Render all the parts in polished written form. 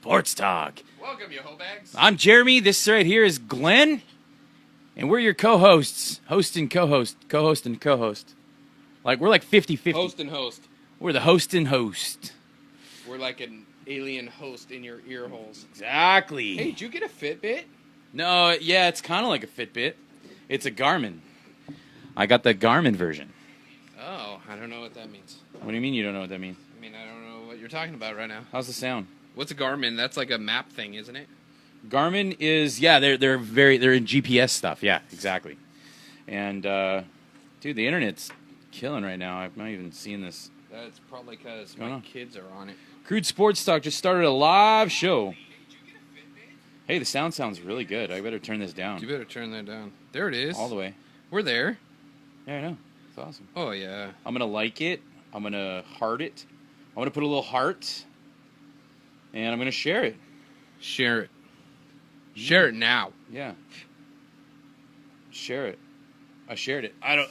Sports Talk. Welcome, you hobags. I'm Jeremy. This right here is Glenn. And we're your co-hosts. Host and co-host. Co-host and co-host. We're like 50-50. Host and host. We're the host and host. We're like an alien host in your ear holes. Exactly. Hey, did you get a Fitbit? No, yeah, it's kind of like a Fitbit. It's a Garmin. I got the Garmin version. Oh, I don't know what that means. What do you mean you don't know what that means? I mean, I don't know what you're talking about right now. How's the sound? What's a Garmin? That's like a map thing, isn't it? Garmin is, yeah, they're in GPS stuff. Yeah, exactly. And, dude, the internet's killing right now. I'm not even seeing this. That's probably because my kids are on it. Crude Sports Talk just started a live show. Hey, the sound sounds really good. I better turn this down. You better turn that down. There it is. All the way. We're there. Yeah, I know. It's awesome. Oh, yeah. I'm going to like it. I'm going to heart it. I'm going to put a little heart. And I'm going to share it. Share it. Share it now. Yeah. Share it. I shared it. I don't...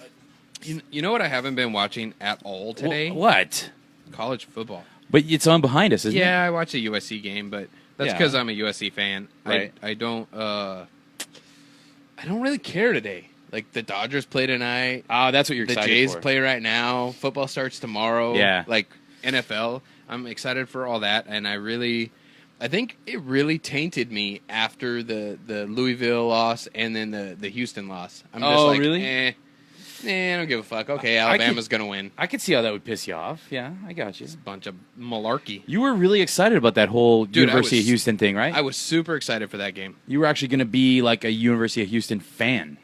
You know what I haven't been watching at all today? What? College football. But it's on behind us, isn't it? Yeah, I watched a USC game, but that's because I'm a USC fan. Right. I don't really care today. Like, the Dodgers play tonight. Oh, that's what you're excited for. The Jays play right now. Football starts tomorrow. Yeah. Like, NFL. I'm excited for all that, and I think it really tainted me after the Louisville loss and then the Houston loss. I'm just like, really? I don't give a fuck. Okay, Alabama's going to win. I could see how that would piss you off. Yeah, I got you. It's a bunch of malarkey. You were really excited about that whole University of Houston thing, right? I was super excited for that game. You were actually going to be like a University of Houston fan.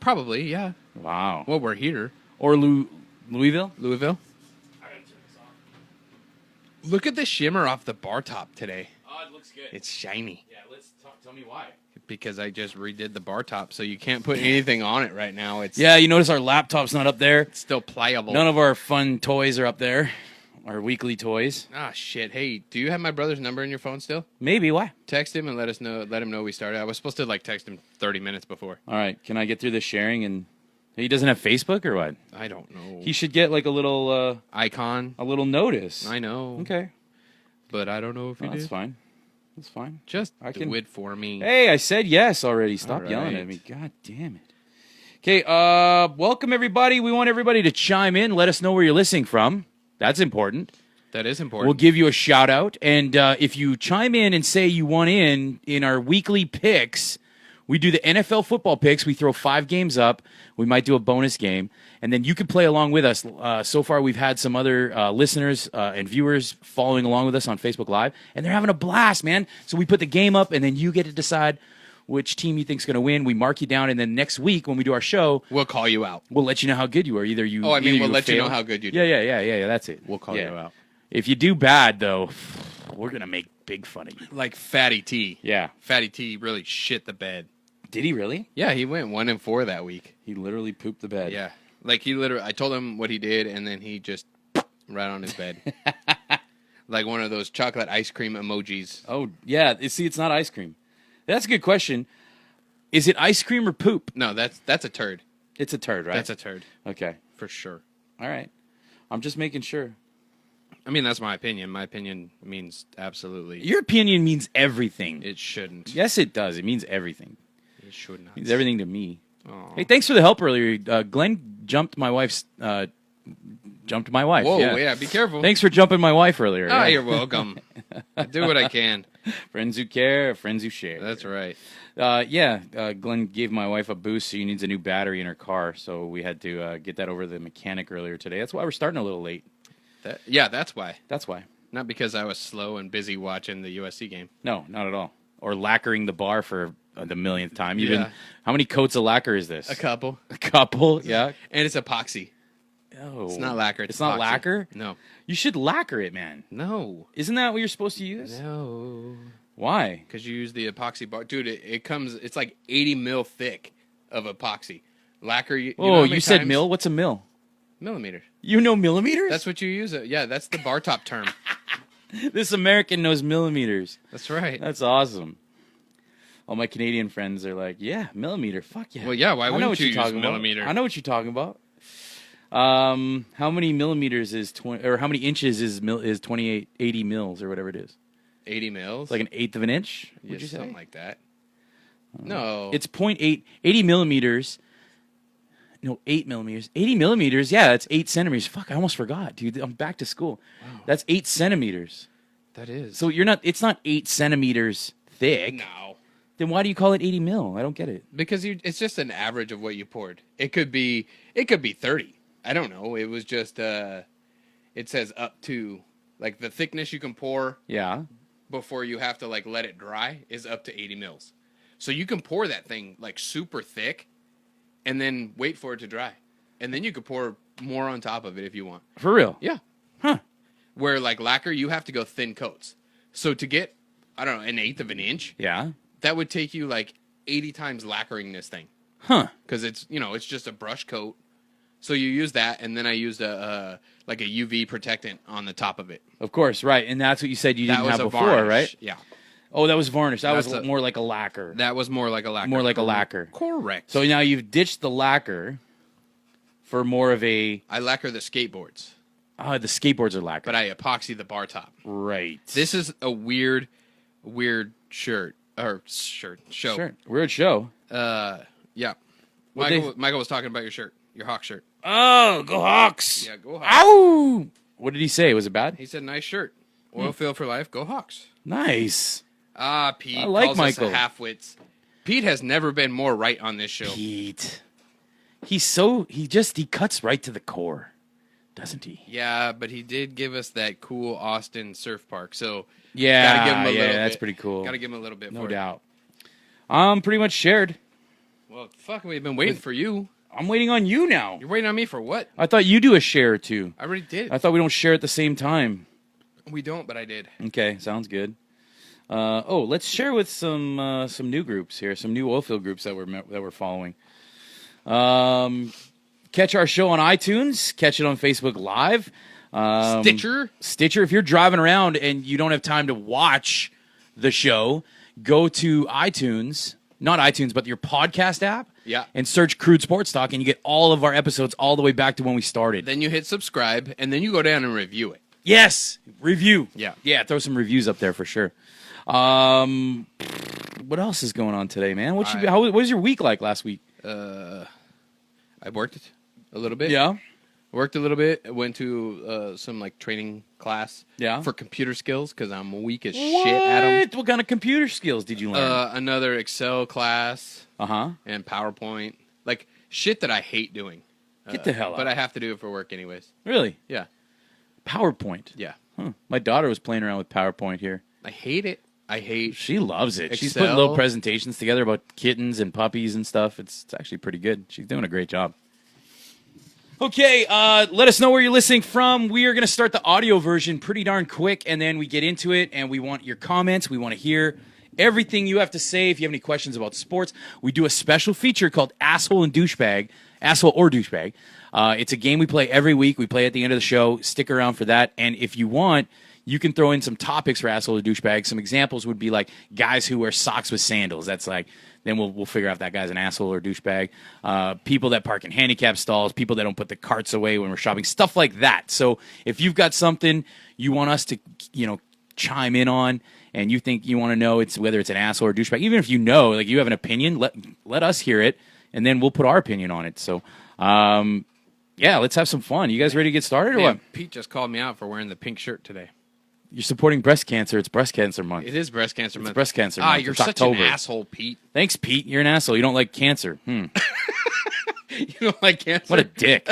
Probably, yeah. Wow. Well, we're here. Or Louisville? Louisville. Look at the shimmer off the bar top today. Oh, it looks good. It's shiny. Yeah, tell me why. Because I just redid the bar top, so you can't put anything on it right now. Yeah, you notice our laptop's not up there. It's still pliable. None of our fun toys are up there. Our weekly toys. Ah, shit. Hey, do you have my brother's number in your phone still? Maybe. Why? Text him and let him know we started. I was supposed to text him 30 minutes before. All right. Can I get through this sharing and... He doesn't have Facebook or what? I don't know. He should get like a little... icon. A little notice. I know. Okay. But I don't know if he did. That's fine. That's fine. Just do it for me. Hey, I said yes already. Stop yelling at me. God damn it. Okay, welcome everybody. We want everybody to chime in. Let us know where you're listening from. That's important. That is important. We'll give you a shout out. And if you chime in and say you want in our weekly picks, we do the NFL football picks. We throw 5 games up. We might do a bonus game. And then you can play along with us. So far, we've had some other listeners and viewers following along with us on Facebook Live. And they're having a blast, man. So we put the game up, and then you get to decide which team you think's going to win. We mark you down, and then next week when we do our show, we'll call you out. We'll let you know how good you are. We'll let you know how good you do. Yeah. That's it. We'll call you out. If you do bad, though, we're going to make big fun of you. Like Fatty T. Yeah. Fatty T really shit the bed. Did he really? Yeah, he went 1-4 that week. He literally pooped the bed. Yeah. I told him what he did, and then he just right on his bed. Like one of those chocolate ice cream emojis. Oh, yeah. See, it's not ice cream. That's a good question. Is it ice cream or poop? No, that's a turd. It's a turd, right? That's a turd. Okay. For sure. All right. I'm just making sure. I mean, that's my opinion. My opinion means absolutely. Your opinion means everything. It shouldn't. Yes, it does. It means everything. It should not. It means everything to me. Aww. Hey, thanks for the help earlier. Glenn jumped my wife's... Jumped my wife. Whoa, yeah, be careful. Thanks for jumping my wife earlier. Oh, you're welcome. I do what I can. Friends who care, friends who share. That's right. Glenn gave my wife a boost, so she needs a new battery in her car, so we had to get that over to the mechanic earlier today. That's why we're starting a little late. That's why. That's why. Not because I was slow and busy watching the USC game. No, not at all. Or lacquering the bar for the millionth time. Yeah. How many coats of lacquer is this? A couple. A couple, yeah. And it's epoxy. Oh. It's not lacquer. It's not lacquer? No. You should lacquer it, man. No. Isn't that what you're supposed to use? No. Why? Because you use the epoxy bar. Dude, it's like 80 mil thick of epoxy. Lacquer, you said mil? What's a mil? Millimeters. You know millimeters? That's what you use. Yeah, that's the bar top term. This American knows millimeters. That's right. That's awesome. All my Canadian friends are like, yeah, millimeter. Fuck yeah. Well, yeah, why wouldn't you use millimeter? I know what you're talking about. How many millimeters is 20, or how many inches is 80 mils or whatever it is? 80 mils? It's like an eighth of an inch, would Yeah, you say? something like that. No. It's 0.8, 80 millimeters. No, 8 millimeters. 80 millimeters, yeah, that's 8 centimeters. Fuck, I almost forgot, dude. I'm back to school. Wow. That's 8 centimeters. That is. So it's not 8 centimeters thick. No. Then why do you call it 80 mil? I don't get it. Because it's just an average of what you poured. It could be 30. I don't know. It was just it says up to, like, the thickness you can pour Yeah. before you have to, like, let it dry is up to 80 mils. So you can pour that thing, like, super thick and then wait for it to dry. And then you could pour more on top of it if you want. For real? Yeah. Huh. Where, like, lacquer, you have to go thin coats. So to get, I don't know, an eighth of an inch, Yeah. that would take you, like, 80 times lacquering this thing. Huh. Because it's just a brush coat. So you use that, and then I used a UV protectant on the top of it. Of course, right. And that's what you said you That didn't was have a before, varnish. right? Yeah. Oh, that was varnish. That That's was more like a lacquer. That was more like a lacquer. More like a lacquer. Correct. So now you've ditched the lacquer for more of a... I lacquer the skateboards, the skateboards are lacquer. but I epoxy the bar top. Right. This is a weird shirt. Show. Sure. Weird show. Yeah. What Michael was talking about your shirt, your Hawk shirt. Oh, go Hawks. Yeah, go Hawks. Ow! What did he say? Was it bad? He said, "Nice shirt. Oil field for life. Go Hawks." Nice. Pete I like calls Michael. us a half-wits. Pete has never been more right on this show. Pete. He cuts right to the core, doesn't he? Yeah, but he did give us that cool Austin surf park. So Yeah, gotta give him a little that's bit. pretty cool. Gotta give him a little bit. No for it. doubt. I'm pretty much shared. Well, fuck, we've been waiting for you. I'm waiting on you now. You're waiting on me for what? I thought you do a share or two. I already did. I thought we don't share at the same time. We don't, but I did. Okay, sounds good. Let's share with some new groups here, some new oilfield groups that we're following. Catch our show on iTunes. Catch it on Facebook Live. Stitcher. If you're driving around and you don't have time to watch the show, go to iTunes. Not iTunes, but your podcast app. Yeah. And search Crude Sports Talk, and you get all of our episodes all the way back to when we started. Then you hit subscribe, and then you go down and review it. Yes, review. Yeah. Yeah, throw some reviews up there for sure. What else is going on today, man? What was your week like last week? I worked a little bit. Yeah. Worked a little bit. I went to some like training class. Yeah. For computer skills because I'm weak as shit at them. What kind of computer skills did you learn? Another Excel class. Uh-huh. And PowerPoint. Like shit that I hate doing. Get the hell out. But I have to do it for work anyways. Really? Yeah. PowerPoint. Yeah. Huh. My daughter was playing around with PowerPoint here. I hate it. She loves it. Excel. She's putting little presentations together about kittens and puppies and stuff. It's actually pretty good. She's doing a great job. Okay, let us know where you're listening from. We are going to start the audio version pretty darn quick, and then we get into it, and we want your comments. We want to hear everything you have to say. If you have any questions about sports, we do a special feature called Asshole or Douchebag. It's a game we play every week. We play at the end of the show. Stick around for that. And if you want, you can throw in some topics for Asshole or Douchebag. Some examples would be like guys who wear socks with sandals. That's like, then we'll figure out if that guy's an asshole or douchebag. People that park in handicap stalls, people that don't put the carts away when we're shopping, stuff like that. So if you've got something you want us to, chime in on, and you think you want to know whether it's an asshole or douchebag, even if you know, like you have an opinion, let us hear it, and then we'll put our opinion on it. So, let's have some fun. You guys ready to get started or what? Pete just called me out for wearing the pink shirt today. You're supporting breast cancer. It's breast cancer month. It is breast cancer month. It's breast cancer month. You're It's such October. an asshole, Pete. Thanks, Pete. You're an asshole. You don't like cancer. You don't like cancer? What a dick.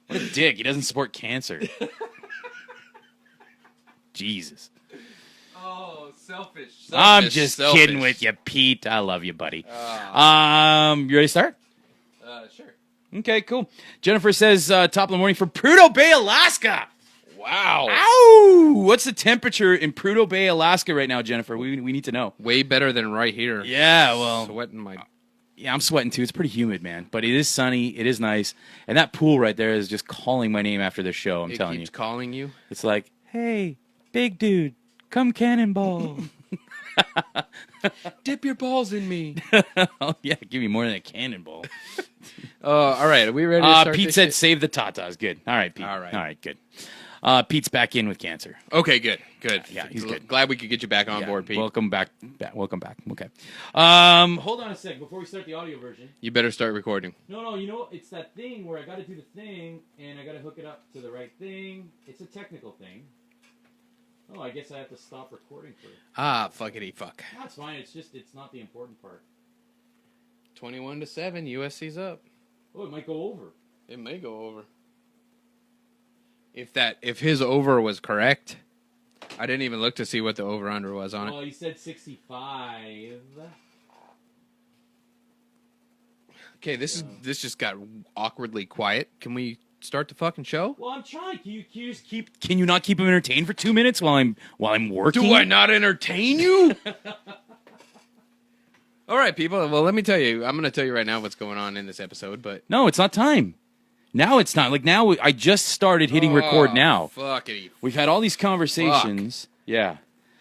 What a dick. He doesn't support cancer. Jesus. Oh, selfish. I'm just kidding with you, Pete. I love you, buddy. You ready to start? Sure. Okay, cool. Jennifer says, top of the morning from Prudhoe Bay, Alaska. Wow. Ow! What's the temperature in Prudhoe Bay, Alaska right now, Jennifer? We need to know. Way better than right here. Yeah, well. Sweating my... Yeah, I'm sweating too. It's pretty humid, man. But it is sunny. It is nice. And that pool right there is just calling my name after the show, I'm telling you. It keeps calling you? It's like, hey, big dude, come cannonball. Dip your balls in me. Oh, yeah, give me more than a cannonball. All right, are we ready to start Pete this said shit? save the tatas. Good. All right, Pete. All right. All right, good. Pete's back in with cancer. Okay, good. Yeah, he's good. Glad we could get you back on board, Pete. Welcome back. Welcome back. Okay. Hold on a second before we start the audio version. You better start recording. No, you know, it's that thing where I got to do the thing, and I got to hook it up to the right thing. It's a technical thing. Oh, I guess I have to stop recording for it. Fuckity fuck. That's fine. It's not the important part. 21-7, USC's up. Oh, it might go over. It may go over. If his over was correct, I didn't even look to see what the over-under was on it. Well, he said 65. Okay, this just got awkwardly quiet. Can we start the fucking show? Well, I'm trying. Can you not keep him entertained for 2 minutes while I'm working? Do I not entertain you? All right, people. Well, let me tell you. I'm going to tell you right now what's going on in this episode, but no, it's not time. Now it's not. Like now, I just started hitting record now. Fuckity. We've had all these conversations. Fuck. Yeah.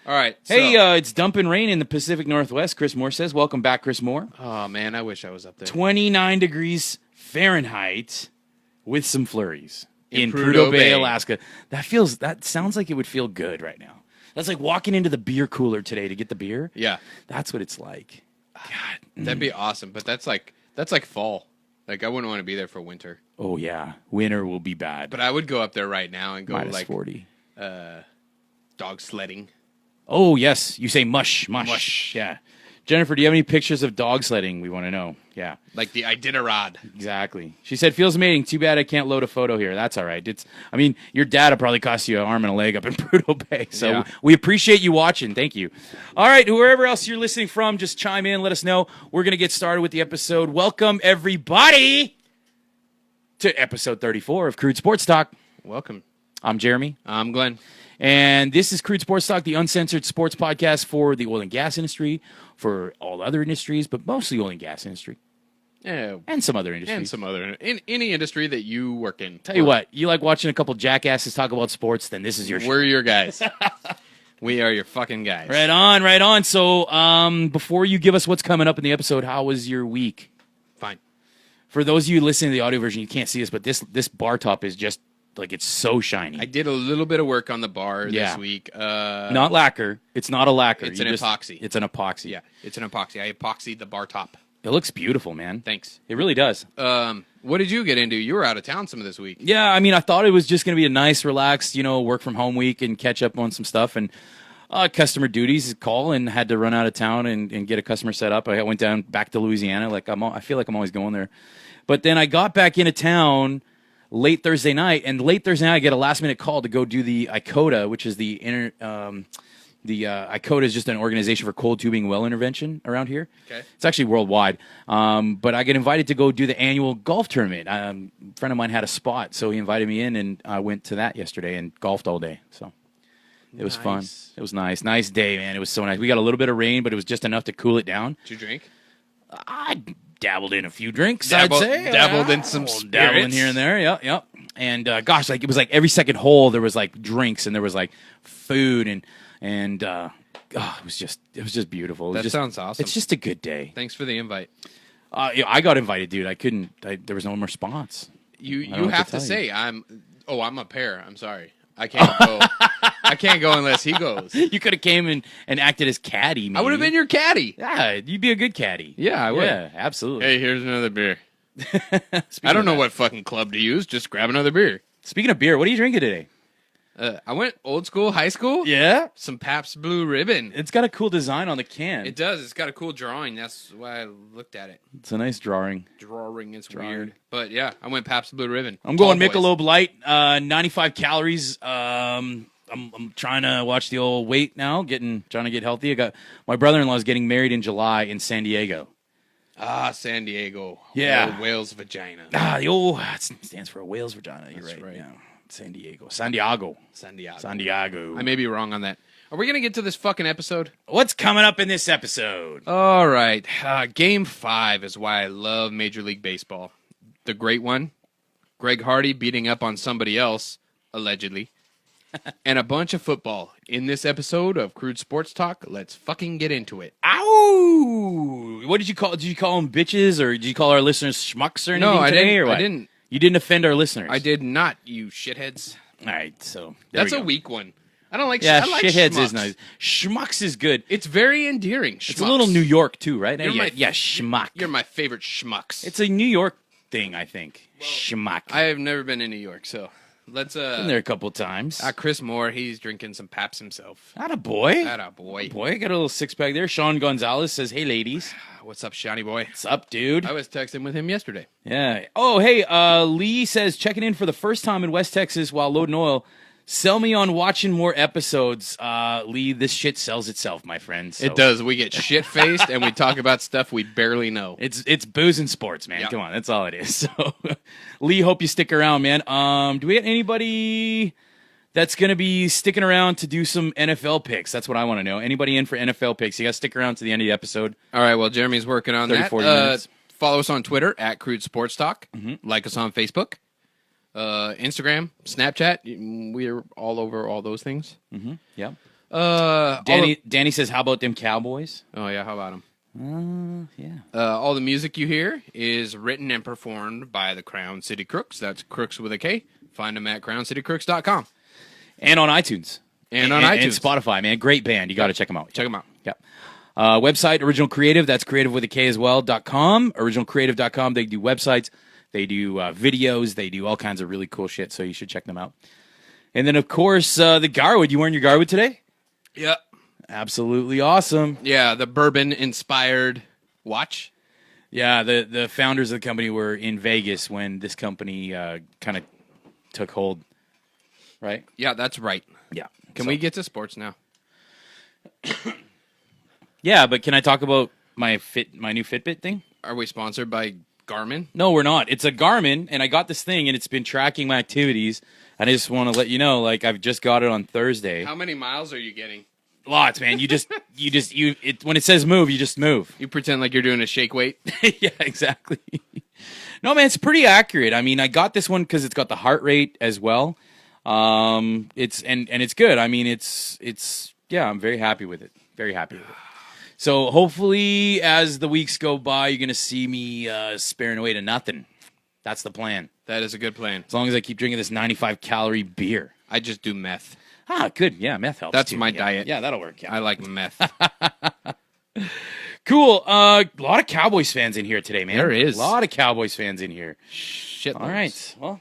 All right. Hey, it's dumping rain in the Pacific Northwest. Chris Moore says, "Welcome back, Chris Moore." Oh man, I wish I was up there. 29 degrees Fahrenheit with some flurries in Prudhoe Bay, Bay, Alaska. That sounds like it would feel good right now. That's like walking into the beer cooler today to get the beer. Yeah. That's what it's like. God. That'd be awesome, but that's like fall. Like I wouldn't want to be there for winter. Oh yeah, winter will be bad. But I would go up there right now and go Minus like 40. Dog sledding. Oh yes, you say mush. Mush. Yeah. Jennifer, do you have any pictures of dog sledding? We want to know. Yeah. Like the Iditarod. Exactly. She said, feels amazing. Too bad I can't load a photo here. That's all right. Your dad will probably cost you an arm and a leg up in Prudhoe Bay. So yeah. we appreciate you watching. Thank you. All right. Wherever else you're listening from, just chime in. Let us know. We're going to get started with the episode. Welcome, everybody, to episode 34 of Crude Sports Talk. Welcome. I'm Jeremy. I'm Glenn. And this is Crude Sports Talk, the uncensored sports podcast for the oil and gas industry, for all other industries, but mostly oil and gas industry. Yeah. And some other industries. In any industry that you work in. Tell you what, you like watching a couple jackasses talk about sports, then this is your show. We're your guys. We are your fucking guys. Right on. So before you give us what's coming up in the episode, how was your week? Fine. For those of you listening to the audio version, you can't see this, but this bar top is just like it's so shiny. I did a little bit of work on the bar this week. Not lacquer. It's not a lacquer. It's an epoxy. It's an epoxy. Yeah, it's an epoxy. I epoxied the bar top. It looks beautiful, man. Thanks. It really does. What did you get into? You were out of town some of this week. Yeah, I mean, I thought it was just going to be a nice, relaxed, work from home week and catch up on some stuff. And customer duties call and had to run out of town and get a customer set up. I went down back to Louisiana. I feel like I'm always going there. But then I got back into town late Thursday night, I get a last-minute call to go do the ICOTA, which is the ICOTA is just an organization for cold tubing well intervention around here. Okay. It's actually worldwide. But I get invited to go do the annual golf tournament. A friend of mine had a spot, so he invited me in, and I went to that yesterday and golfed all day. So it was fun. It was nice. Nice day, man. It was so nice. We got a little bit of rain, but it was just enough to cool it down. Did you drink? I dabbled in a few drinks, Dabbled in some spirits. Dabbling here and there, yep. And gosh, like it was like every second hole there was like drinks and there was like food and it was just beautiful. That sounds awesome. It's just a good day. Thanks for the invite. I got invited, dude. There was no response. You have to say I'm a pair. I'm sorry. I can't go. I can't go unless he goes. You could have came and acted as caddy. Maybe. I would have been your caddy. Yeah, you'd be a good caddy. Yeah, I would. Yeah, absolutely. Hey, here's another beer. I don't know what fucking club to use. Just grab another beer. Speaking of beer, what are you drinking today? I went old school, high school. Yeah? Some Pabst Blue Ribbon. It's got a cool design on the can. It does. It's got a cool drawing. That's why I looked at it. It's a nice drawing. It's weird. But yeah, I went Pabst Blue Ribbon. I'm going Michelob Light, 95 calories. I'm trying to watch the old weight now, trying to get healthy. My brother-in-law is getting married in July in San Diego. San Diego. Yeah. Whale's vagina. It stands for a whale's vagina. You're right. Yeah. San Diego. I may be wrong on that. Are we going to get to this fucking episode? What's coming up in this episode? All right. Game 5 is why I love Major League Baseball. The great one. Greg Hardy beating up on somebody else, allegedly. And a bunch of football. In this episode of Crude Sports Talk, let's fucking get into it. Ow! What did you call them bitches, or did you call our listeners schmucks or anything today? I didn't. You didn't offend our listeners. I did not, you shitheads. All right, so That's a weak one. I don't like. Yeah, I like shitheads schmucks. is nice. Schmucks is good. It's very endearing. It's a little New York too, right? Yeah, schmuck. You're my favorite schmucks. It's a New York thing, I think. Schmuck. I have never been in New York, so let's Been there a couple times. Chris Moore, he's drinking some Paps himself. Atta boy. Atta boy. Boy, got a little six pack there. Sean Gonzalez says, "Hey, ladies, What's up, Shiny boy? what's up, dude?" I was texting with him yesterday. Yeah. Oh, hey, Lee says, checking in for the first time in West Texas while loading oil. Sell me on watching more episodes. Lee, this shit sells itself, my friend. So. It does. We get shit faced and we talk about stuff we barely know. It's booze and sports, man. Yep. Come on, that's all it is. So, Lee, hope you stick around, man. Do we have anybody that's going to be sticking around to do some NFL picks? That's what I want to know. Anybody in for NFL picks? You got to stick around to the end of the episode. All right. Well, Jeremy's working on 30, that. 40 minutes. Follow us on Twitter at Crude Sports Talk. Like us on Facebook, Instagram, Snapchat. We're all over all those things. Yeah. Uh, Danny says, how about them Cowboys? Oh yeah, how about them? Yeah. All the music you hear is written and performed by the Crown City Crooks. That's Crooks with a K. Find them at crowncitycrooks.com. And on iTunes. And on iTunes. And Spotify, man. Great band. You got to check them out. Check them out. Yep. Website, Original Creative. That's creative with a K as well. .com. Originalcreative.com. They do websites. They do videos. They do all kinds of really cool shit. So you should check them out. And then, of course, the Garwood. You wearing your Garwood today? Yep. Absolutely awesome. Yeah, the bourbon-inspired watch. Yeah, the founders of the company were in Vegas when this company kind of took hold. Right? Yeah, that's right. Yeah. Can we get to sports now? Yeah, but can I talk about my new Fitbit thing? Are we sponsored by Garmin? No, we're not. It's a Garmin, and I got this thing, and it's been tracking my activities. And I just want to let you know, like, I've just got it on Thursday. How many miles are you getting? Lots, man. When it says move, you just move. You pretend like you're doing a shake weight. Yeah, exactly. No, man, it's pretty accurate. I mean, I got this one because it's got the heart rate as well. It's good. I mean, yeah, I'm very happy with it. Very happy with it. So hopefully, as the weeks go by, you're gonna see me sparing away to nothing. That's the plan. That is a good plan. As long as I keep drinking this 95-calorie beer. I just do meth. Ah, good. Yeah, meth helps. That's too. my Yeah. diet. Yeah, that'll work. Yeah. I like meth. Cool. A lot of Cowboys fans in here today, man. There is. A lot of Cowboys fans in here. Shit. All right. Well,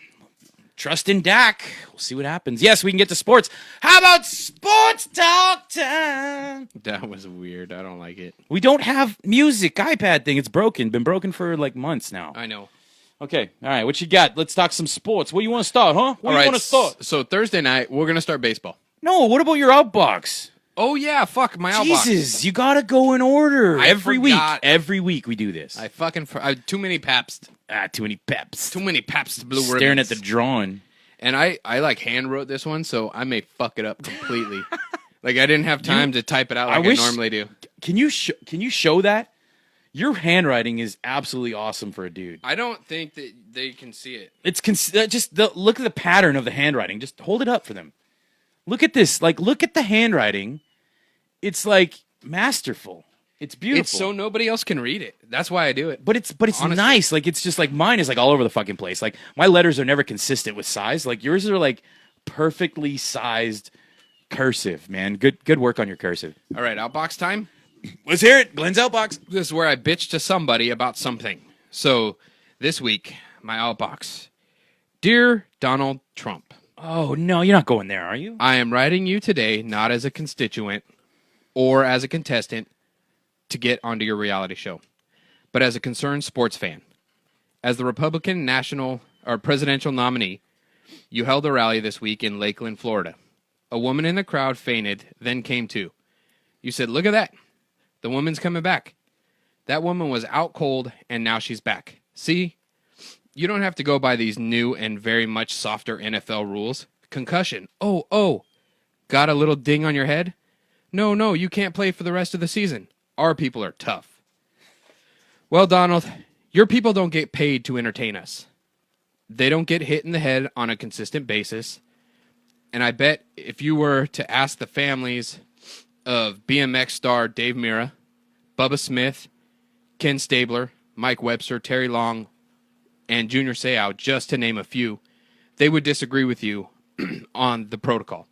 trust in Dak. We'll see what happens. Yes, we can get to sports. How about sports talk time? That was weird. I don't like it. We don't have music. iPad thing. It's broken. Been broken for like months now. I know. Okay. All right. What you got? Let's talk some sports. What do you want to start, huh? What do you want to start? So Thursday night, we're going to start baseball. No, what about your outbox? Oh, yeah. Fuck, my outbox. Jesus, you got to go in order. I Every forgot. week. Every week we do this. I too many Pabst. Too many peps. Too many Pabst Blue Staring Ribbons. at the drawing. And I like hand wrote this one, so I may fuck it up completely. Like I didn't have time to type it out like I normally do. Can you show that? Your handwriting is absolutely awesome for a dude. I don't think that they can see it. It's look at the pattern of the handwriting. Just hold it up for them. Look at this. Like, look at the handwriting. It's like masterful. It's beautiful. It's so nobody else can read it. That's why I do it. But it's Honestly. nice. Like, it's just like mine is like all over the fucking place. Like, my letters are never consistent with size. Like, yours are like perfectly sized cursive, man. Good work on your cursive. All right, outbox time. Let's hear it. Glenn's outbox. This is where I bitch to somebody about something. So this week, my outbox. Dear Donald Trump. Oh, no, you're not going there, are you? I am writing you today not as a constituent or as a contestant to get onto your reality show, but as a concerned sports fan. As the Republican national or presidential nominee, you held a rally this week in Lakeland, Florida. A woman in the crowd fainted, then came to. You said, "Look at that. The woman's coming back." That woman was out cold, and now she's back. See? You don't have to go by these new and very much softer NFL rules. Concussion. Oh. Got a little ding on your head? No, you can't play for the rest of the season. Our people are tough. Well, Donald, your people don't get paid to entertain us. They don't get hit in the head on a consistent basis. And I bet if you were to ask the families of BMX star Dave Mira, Bubba Smith, Ken Stabler, Mike Webster, Terry Long, and Junior Seau, just to name a few, they would disagree with you on the protocol.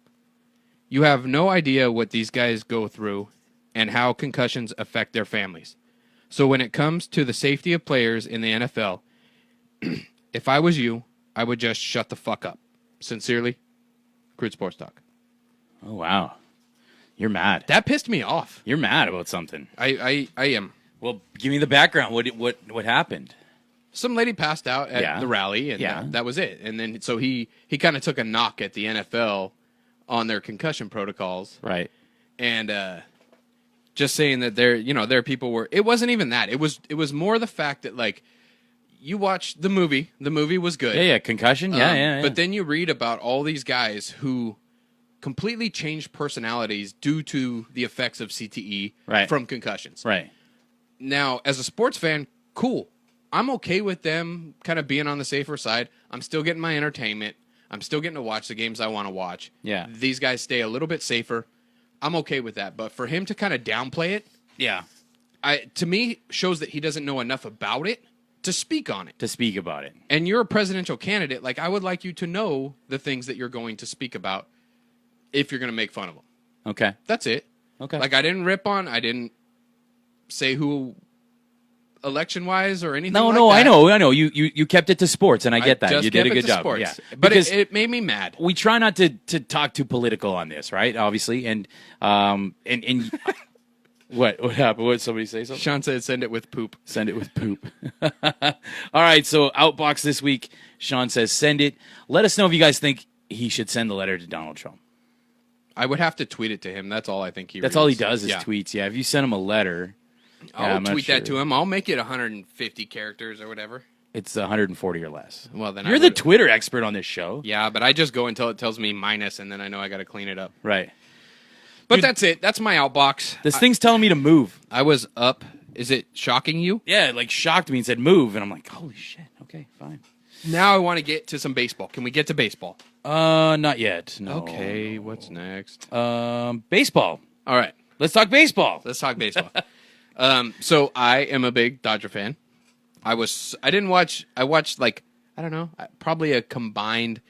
You have no idea what these guys go through and how concussions affect their families. So when it comes to the safety of players in the NFL, if I was you, I would just shut the fuck up. Sincerely, Crude Sports Talk. Oh, wow. You're mad. That pissed me off. You're mad about something. I am. Well, give me the background. What happened? Some lady passed out at the rally, and that was it. And then so he kind of took a knock at the NFL on their concussion protocols. Right. And just saying that their people were. It wasn't even that. It was more the fact that like you watched the movie. The movie was good. Yeah. Concussion. Yeah. But then you read about all these guys who completely changed personalities due to the effects of CTE from concussions. Right. Now, as a sports fan, cool. I'm okay with them kind of being on the safer side. I'm still getting my entertainment. I'm still getting to watch the games I want to watch. Yeah. These guys stay a little bit safer. I'm okay with that. But for him to kind of downplay it, to me, shows that he doesn't know enough about it to speak on it. To speak about it. And you're a presidential candidate. Like, I would like you to know the things that you're going to speak about if you're going to make fun of them. Okay. That's it. Okay. Like, I didn't say who election-wise or anything like that. I know. You kept it to sports, and I get that. You did a good job. Sports. Yeah. But because it made me mad. we try not to talk too political on this, right? Obviously. And what happened? What did somebody say something? Sean said send it with poop. Send it with poop. All right, so Outbox this week, Sean says send it. Let us know if you guys think he should send the letter to Donald Trump. I would have to tweet it to him. That's all I think he That's reads. all he does is tweets. Yeah, if you send him a letter... I'll tweet that to him. I'll make it 150 characters or whatever. It's 140 or less. Well, then you're the Twitter expert on this show. Yeah, but I just go until it tells me minus, and then I know I got to clean it up. Right. But that's it. That's my outbox. This thing's telling me to move. I was up. Is it shocking you? Yeah, it like shocked me and said move, and I'm like, holy shit. Okay, fine. Now I want to get to some baseball. Can we get to baseball? Not yet. No. Okay, what's next? Baseball. All right. Let's talk baseball. Let's talk baseball. So I am a big Dodger fan. I watched like, I don't know, probably a combined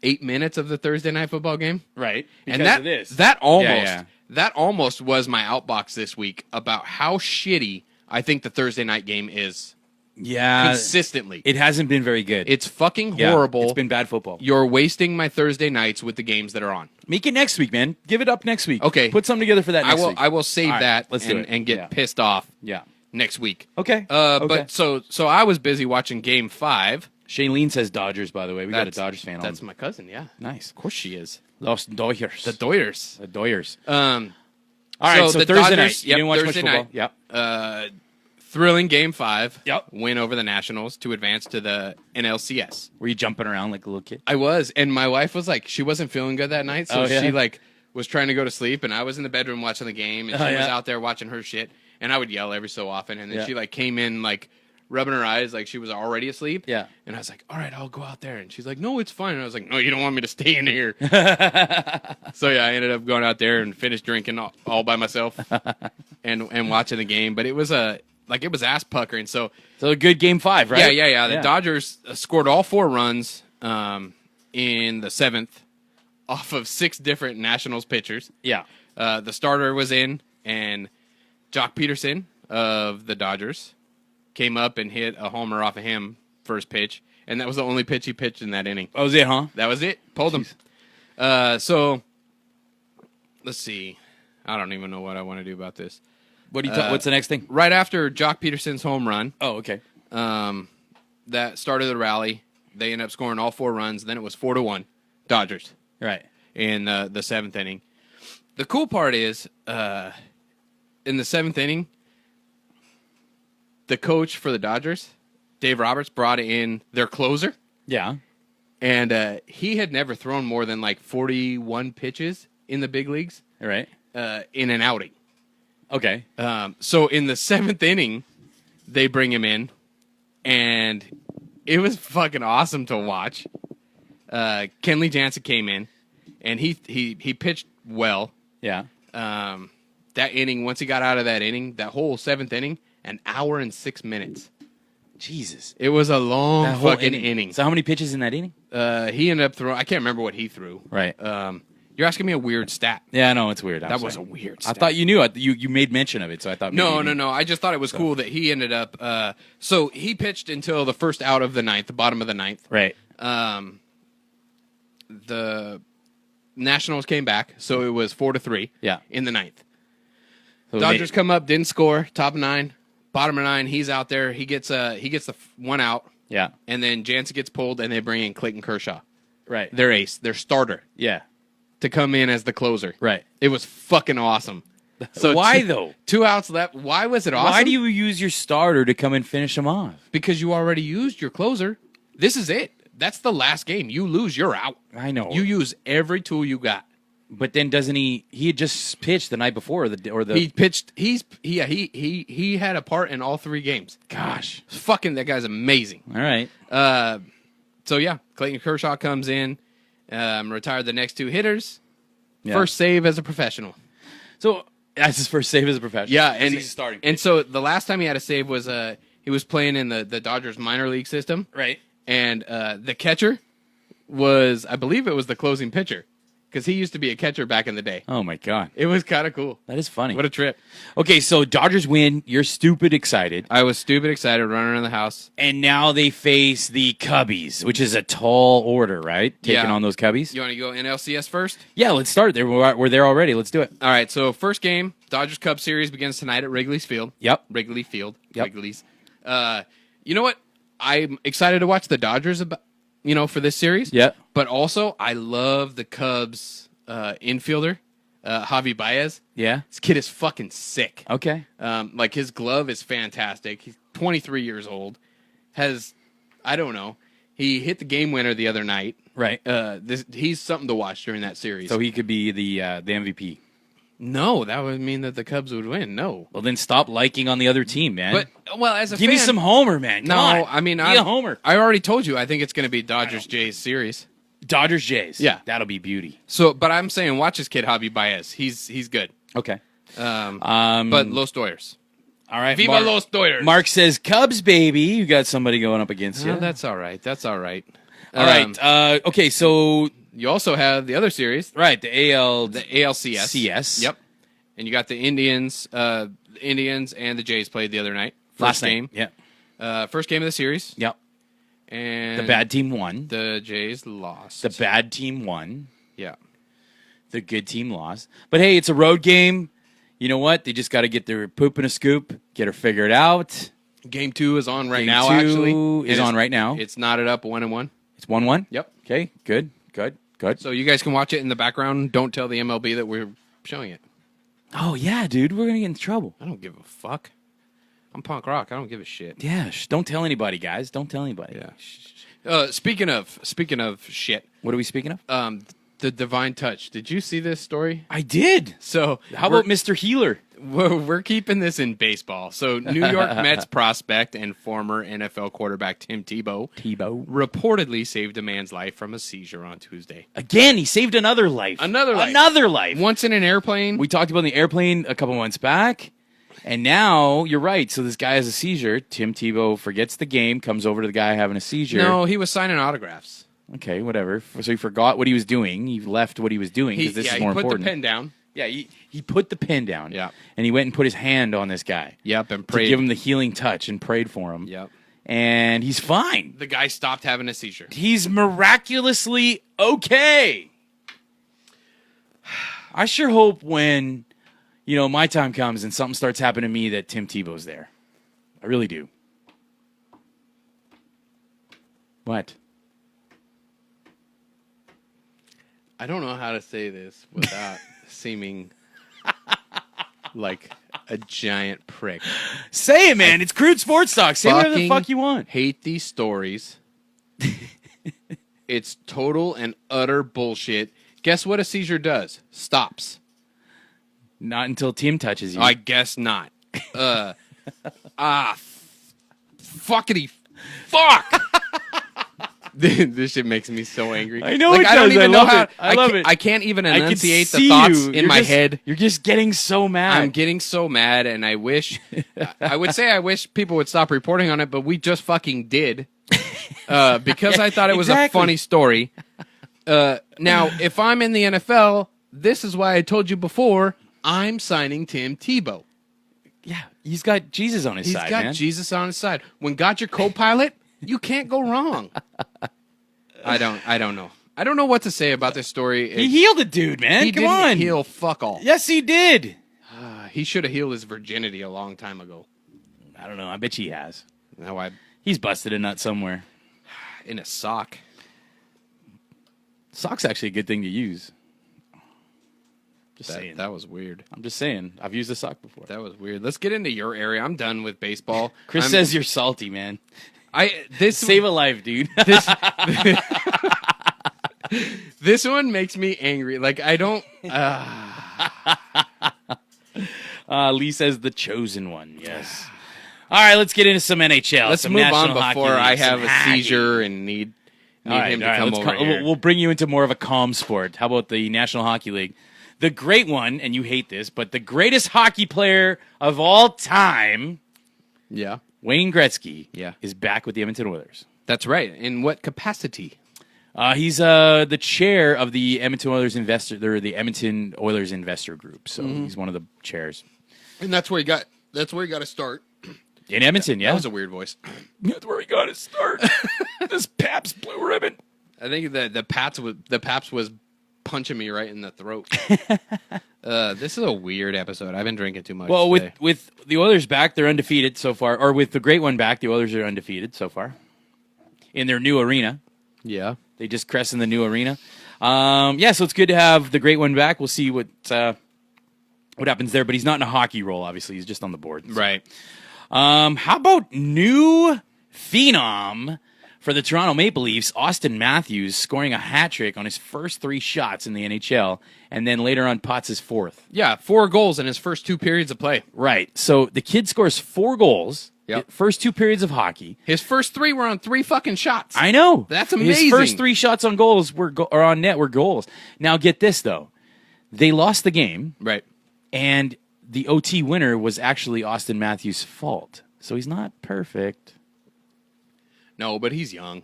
8 minutes of the Thursday night football game. Right. And that almost was my outbox this week about how shitty I think the Thursday night game is. Yeah. Consistently. It hasn't been very good. It's fucking horrible. It's been bad football. You're wasting my Thursday nights with the games that are on. Make it next week, man. Give it up next week. Okay. Put something together for that next week. I will save that let's do it. and get pissed off Yeah. next week. Okay. But so I was busy watching Game 5. Shailene says Dodgers, by the way. We got a Dodgers fan on. That's my cousin, yeah. Nice. Of course she is. Los Dodgers. The Doyers. The Doyers. All right, so the Thursday Dodgers, night. You didn't watch Thursday much football? night. Yep. Thrilling Game 5. Yep. Win over the Nationals to advance to the NLCS. Were you jumping around like a little kid? I was, and my wife was like, she wasn't feeling good that night, so Oh, yeah? she like was trying to go to sleep, and I was in the bedroom watching the game, and she was out there watching her shit, and I would yell every so often, and then she like came in like rubbing her eyes like she was already asleep. Yeah. And I was like, all right, I'll go out there. And she's like, no, it's fine. And I was like, no, you don't want me to stay in here. So yeah, I ended up going out there and finished drinking all by myself and watching the game. But it was it was ass puckering. So a good Game 5, right? Yeah. The Dodgers scored all 4 runs in the 7th off of 6 different Nationals pitchers. Yeah. The starter was in, and Jock Peterson of the Dodgers came up and hit a homer off of him first pitch, and that was the only pitch he pitched in that inning. That was it, huh? That was it. Pulled him. So let's see. I don't even know what I want to do about this. What's the next thing? Right after Jock Peterson's home run, Oh, okay. that started the rally. They ended up scoring all 4 runs. Then it was 4-1 Dodgers Right. in the 7th inning. The cool part is in the 7th inning, the coach for the Dodgers, Dave Roberts, brought in their closer. Yeah. And he had never thrown more than like 41 pitches in the big leagues Right. in an outing. Okay. So in the 7th inning, they bring him in, and it was fucking awesome to watch. Kenley Jansen came in, and he pitched well. Yeah. That inning, once he got out of that inning, that whole 7th inning, an hour and 6 minutes. Jesus. It was a long That whole fucking inning. So how many pitches in that inning? he ended up throwing. I can't remember what he threw. Right. You're asking me a weird stat. Yeah, no, it's weird. That was a weird stat. I thought you knew. You made mention of it, so I thought maybe No. I just thought it was cool that he ended up. So he pitched until the first out of the ninth, the bottom of the ninth. Right. The Nationals came back, so it was 4-3. Yeah. In the ninth. So Dodgers come up, didn't score. Top of 9, bottom of 9. He's out there. He gets the one out. Yeah. And then Jansen gets pulled, and they bring in Clayton Kershaw, Right. their ace, their starter, Yeah. to come in as the closer. Right. It was fucking awesome. So why though? 2 outs left. Why was it awesome? Why do you use your starter to come and finish him off? Because you already used your closer. This is it. That's the last game. You lose, you're out. I know. You use every tool you got. But then doesn't he? He had just pitched the night before, He pitched. He had a part in all 3 games. Gosh. Fucking that guy's amazing. All right. So yeah, Clayton Kershaw comes in, retired the next 2 hitters. Yeah. First save as a professional. So that's his first save as a professional. Yeah, and he's starting. And so the last time he had a save was he was playing in the Dodgers minor league system, right. and the catcher was, I believe it was the closing pitcher, because he used to be a catcher back in the day. Oh my god, It was kind of cool. that is funny. What a trip. Okay, so Dodgers win. You're stupid excited, I was stupid excited running around the house. and now they face the Cubbies, which is a tall order, right? Taking Yeah. on those Cubbies. You want to go NLCS first? Yeah, let's start there. We're there already. Let's do it. All right, so first game, Dodgers Cubs series begins tonight at Wrigley's Field. Yep. Wrigley Field. Yep. Wrigley's. You know what? I'm excited to watch the Dodgers for this series. Yeah. But also, I love the Cubs infielder, Javi Baez. Yeah. This kid is fucking sick. Okay. Like, his glove is fantastic. He's 23 years old. I don't know. He hit the game winner the other night. Right. He's something to watch during that series. So he could be the MVP. No, that would mean that the Cubs would win. No. Well, then stop liking on the other team, man. But, well, as a Give fan, me some homer, man. Come on. I mean, Be a homer. I already told you. I think it's going to be Dodgers-Jays series. Dodgers Jays. Yeah. That'll be beauty. So, but I'm saying, watch this kid, Javi Baez. He's good. Okay. But Los Doyers. All right. Viva Los Doyers. Mark says, Cubs, baby. You got somebody going up against you. Oh, that's all right. That's all right. All right. Okay, so, You also have the other series, right, the ALCS. CS. Yep. And you got the Indians. The Indians and the Jays played the other night. Last game. Yeah. First game of the series. Yep. And The bad team won. The Jays lost. The bad team won. Yeah. The good team lost. But hey, it's a road game. You know what? They just got to get their poop in a scoop, get her figured out. Game 2 is on right Game now. 2 Actually, is on right now. It's knotted up 1-1. It's 1-1? Yep. Okay, good. So you guys can watch it in the background. Don't tell the MLB that we're showing it. Oh, yeah, dude. We're going to get in trouble. I don't give a fuck. I'm punk rock. I don't give a shit. Yeah, don't tell anybody, guys. Don't tell anybody. Yeah. Speaking of shit, What are we speaking of? the Divine Touch. Did you see this story? I did. So How about Mr. Healer? we're keeping this in baseball. So New York Mets prospect and former NFL quarterback Tim Tebow reportedly saved a man's life from a seizure on Tuesday. Again, he saved another life. Another life. Once in an airplane. We talked about the airplane a couple months back, and now you're right. So this guy has a seizure. Tim Tebow forgets the game, comes over to the guy having a seizure. No, he was signing autographs. Okay, whatever. So he forgot what he was doing. He left what he was doing because this is more important. He put the pen down. Yeah, he put the pen down. Yeah. And he went and put his hand on this guy. Yep, and To prayed. give him the healing touch and prayed for him. Yep. And he's fine. The guy stopped having a seizure. He's miraculously okay. I sure hope when, my time comes and something starts happening to me that Tim Tebow's there. I really do. What? I don't know how to say this without seeming like a giant prick. Say it, man. It's Crude Sports Talk. Say whatever the fuck you want. Hate these stories. It's total and utter bullshit. Guess what a seizure does? Stops. Not until Tim touches you. I guess not. Fuckity fuck. This shit makes me so angry. I know it does. I don't even know how. It. I love it. I can't even I can enunciate the see thoughts you. in my head. You're just getting so mad. I'm getting so mad, and I wish. I would say I wish people would stop reporting on it, but we just fucking did. because I thought it was Exactly. a funny story. Now, if I'm in the NFL, this is why I told you before, I'm signing Tim Tebow. Yeah, he's got Jesus on his He's side, got man. Jesus on his side. When God's your co-pilot, you can't go wrong. I don't know. I don't know what to say about this story. He healed a dude, man. He Come didn't on. heal fuck all. Yes, he did. He should have healed his virginity a long time ago. I don't know. I bet he has. Now He's busted a nut somewhere. in a sock. Sock's actually a good thing to use. Just saying. That was weird. I'm just saying. I've used a sock before. That was weird. Let's get into your area. I'm done with baseball. Chris says you're salty, man. This Save a life, dude. this one makes me angry. Like I don't. Lee says the chosen one. Yes. All right, let's get into some NHL. Let's some move on National Hockey before League, I some have a hockey. seizure and need him to come over here. We'll bring you into more of a calm sport. How about the National Hockey League? The great one, and you hate this, but the greatest hockey player of all time, Yeah, Wayne Gretzky, Yeah. is back with the Edmonton Oilers. that's right. In what capacity? He's the chair of the Edmonton Oilers the Edmonton Oilers Investor Group. So he's one of the chairs And that's where he got. That's where he got to start. in Edmonton. Yeah, That was a weird voice. that's where he got his start. This Pabst Blue Ribbon. I think the Paps was punching me right in the throat. This is a weird episode. I've been drinking too much. Well, today. with the Oilers back, they're undefeated so far. Or with the great one back, the Oilers are undefeated so far in their new arena. yeah, They just christened the new arena. So it's good to have the great one back. We'll see what happens there. But he's not in a hockey role, obviously. He's just on the board. So. right. How about new phenom for the Toronto Maple Leafs, Austin Matthews, scoring a hat trick on his first 3 shots in the NHL, and then later on pots his 4th. Yeah, 4 goals in his first 2 periods of play. Right. So the kid scores 4 goals. Yep. First 2 periods of hockey. His first 3 were on 3 fucking shots. I know. That's His amazing. first 3 shots on goals or on net were goals. Now get this though, they lost the game, Right. and the OT winner was actually Austin Matthews' fault. So he's not perfect. No, but he's young.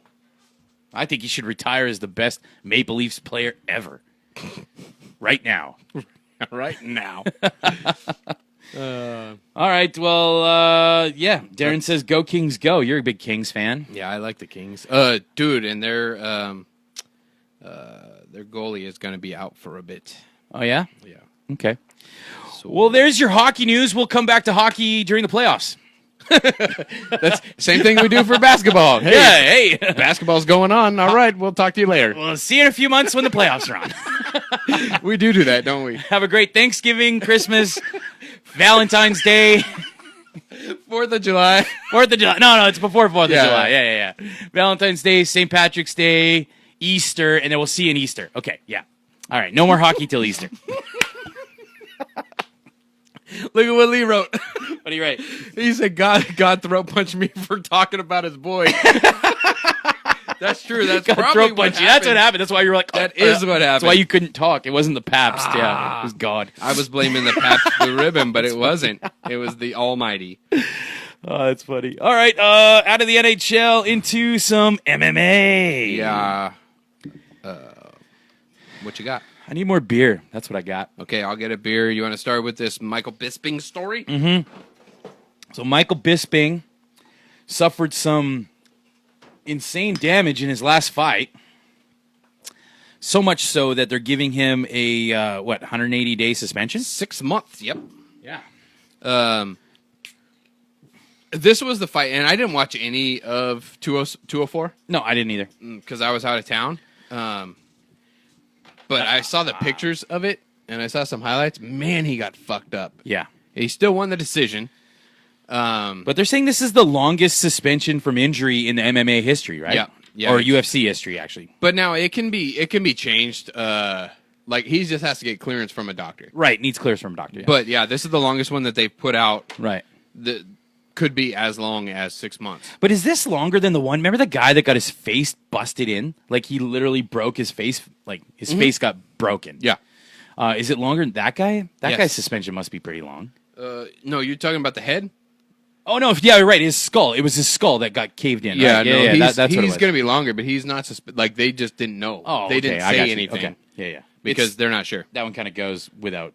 I think he should retire as the best Maple Leafs player ever. Right now. Right now. All right. Well, yeah. Darren says, "Go Kings, go!" You're a big Kings fan. Yeah, I like the Kings. Dude, and their goalie is going to be out for a bit. Oh yeah. Yeah. Okay. So, Well, there's your hockey news. We'll come back to hockey during the playoffs. that's same thing we do for basketball. Hey, Yeah. Hey. basketball's going on. All right, we'll talk to you later. We'll see you in a few months when the playoffs are on. We do that, don't we? Have a great Thanksgiving, Christmas, Valentine's Day, 4th of July. 4th of July. No, it's before 4th of Yeah. July. Yeah. Valentine's Day, St. Patrick's Day, Easter, and then we'll see you in Easter. Okay, yeah. All right, no more hockey till Easter. Look at what Lee wrote. What do you write? He said, God throat punched me for talking about his boy. That's true. That's probably Throat what punch you. That's what happened. That's why you were like, That is what That's why happened. you couldn't talk. It wasn't the Pabst. Yeah, it was God. I was blaming the Pabst Blue Ribbon, but it wasn't. It was the Almighty. Oh, that's funny. All right, out of the NHL into some MMA. Yeah. What you got? I need more beer. That's what I got. Okay, I'll get a beer. You want to start with this Michael Bisping story? So Michael Bisping suffered some insane damage in his last fight. So much so that they're giving him a 180-day suspension? 6 months. Yep. Yeah. This was the fight, and I didn't watch any of 204 No, I didn't either. because I was out of town. But I saw the pictures of it, and I saw some highlights. Man, he got fucked up. Yeah. He still won the decision. But they're saying this is the longest suspension from injury in the MMA history, right? Yeah. Or UFC history, actually. But now it can be changed. Like he just has to get clearance from a doctor. Right, needs clearance from a doctor. Yeah. But yeah, this is the longest one that they've put out. Right. That could be as long as 6 months. But is this longer than the one? Remember the guy that got his face busted in? Like he literally broke his face. Like his face got broken. Yeah. Is it longer than that guy? That Yes. guy's suspension must be pretty long. No, you're talking about the head. Oh no! Yeah, you're right. His skull. It was his skull that got caved in. Yeah, right? no, That's what it he's was. going to be longer, but he's not like they just didn't know. Oh, they okay, didn't I got say you. anything. Okay. Yeah. Because they're not sure. That one kind of goes without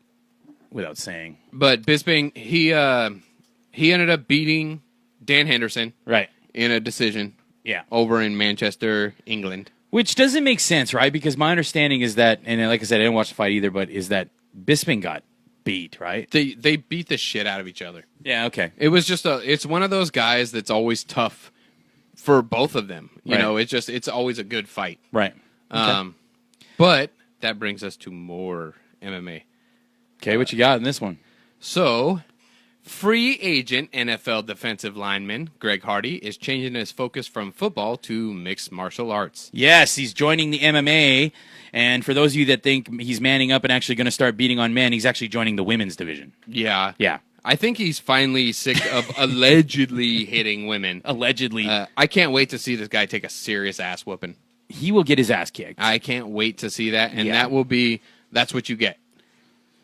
saying. But Bisping, he ended up beating Dan Henderson Right. in a decision. Yeah. Over in Manchester, England. Which doesn't make sense, right? Because my understanding is that, and like I said, I didn't watch the fight either, but is that Bisping got beat, right? They beat the shit out of each other. Yeah. Okay. It was just it's one of those guys that's always tough for both of them. You Right. know, it's always a good fight. Right. But that brings us to more MMA. Okay. What you got in this one? So, free agent NFL defensive lineman Greg Hardy is changing his focus from football to mixed martial arts. Yes, he's joining the MMA. And for those of you that think he's manning up and actually going to start beating on men, he's actually joining the women's division. Yeah. Yeah. I think he's finally sick of allegedly hitting women. Allegedly. I can't wait to see this guy take a serious ass whooping. He will get his ass kicked. I can't wait to see that. And Yeah. that will be, that's what you get.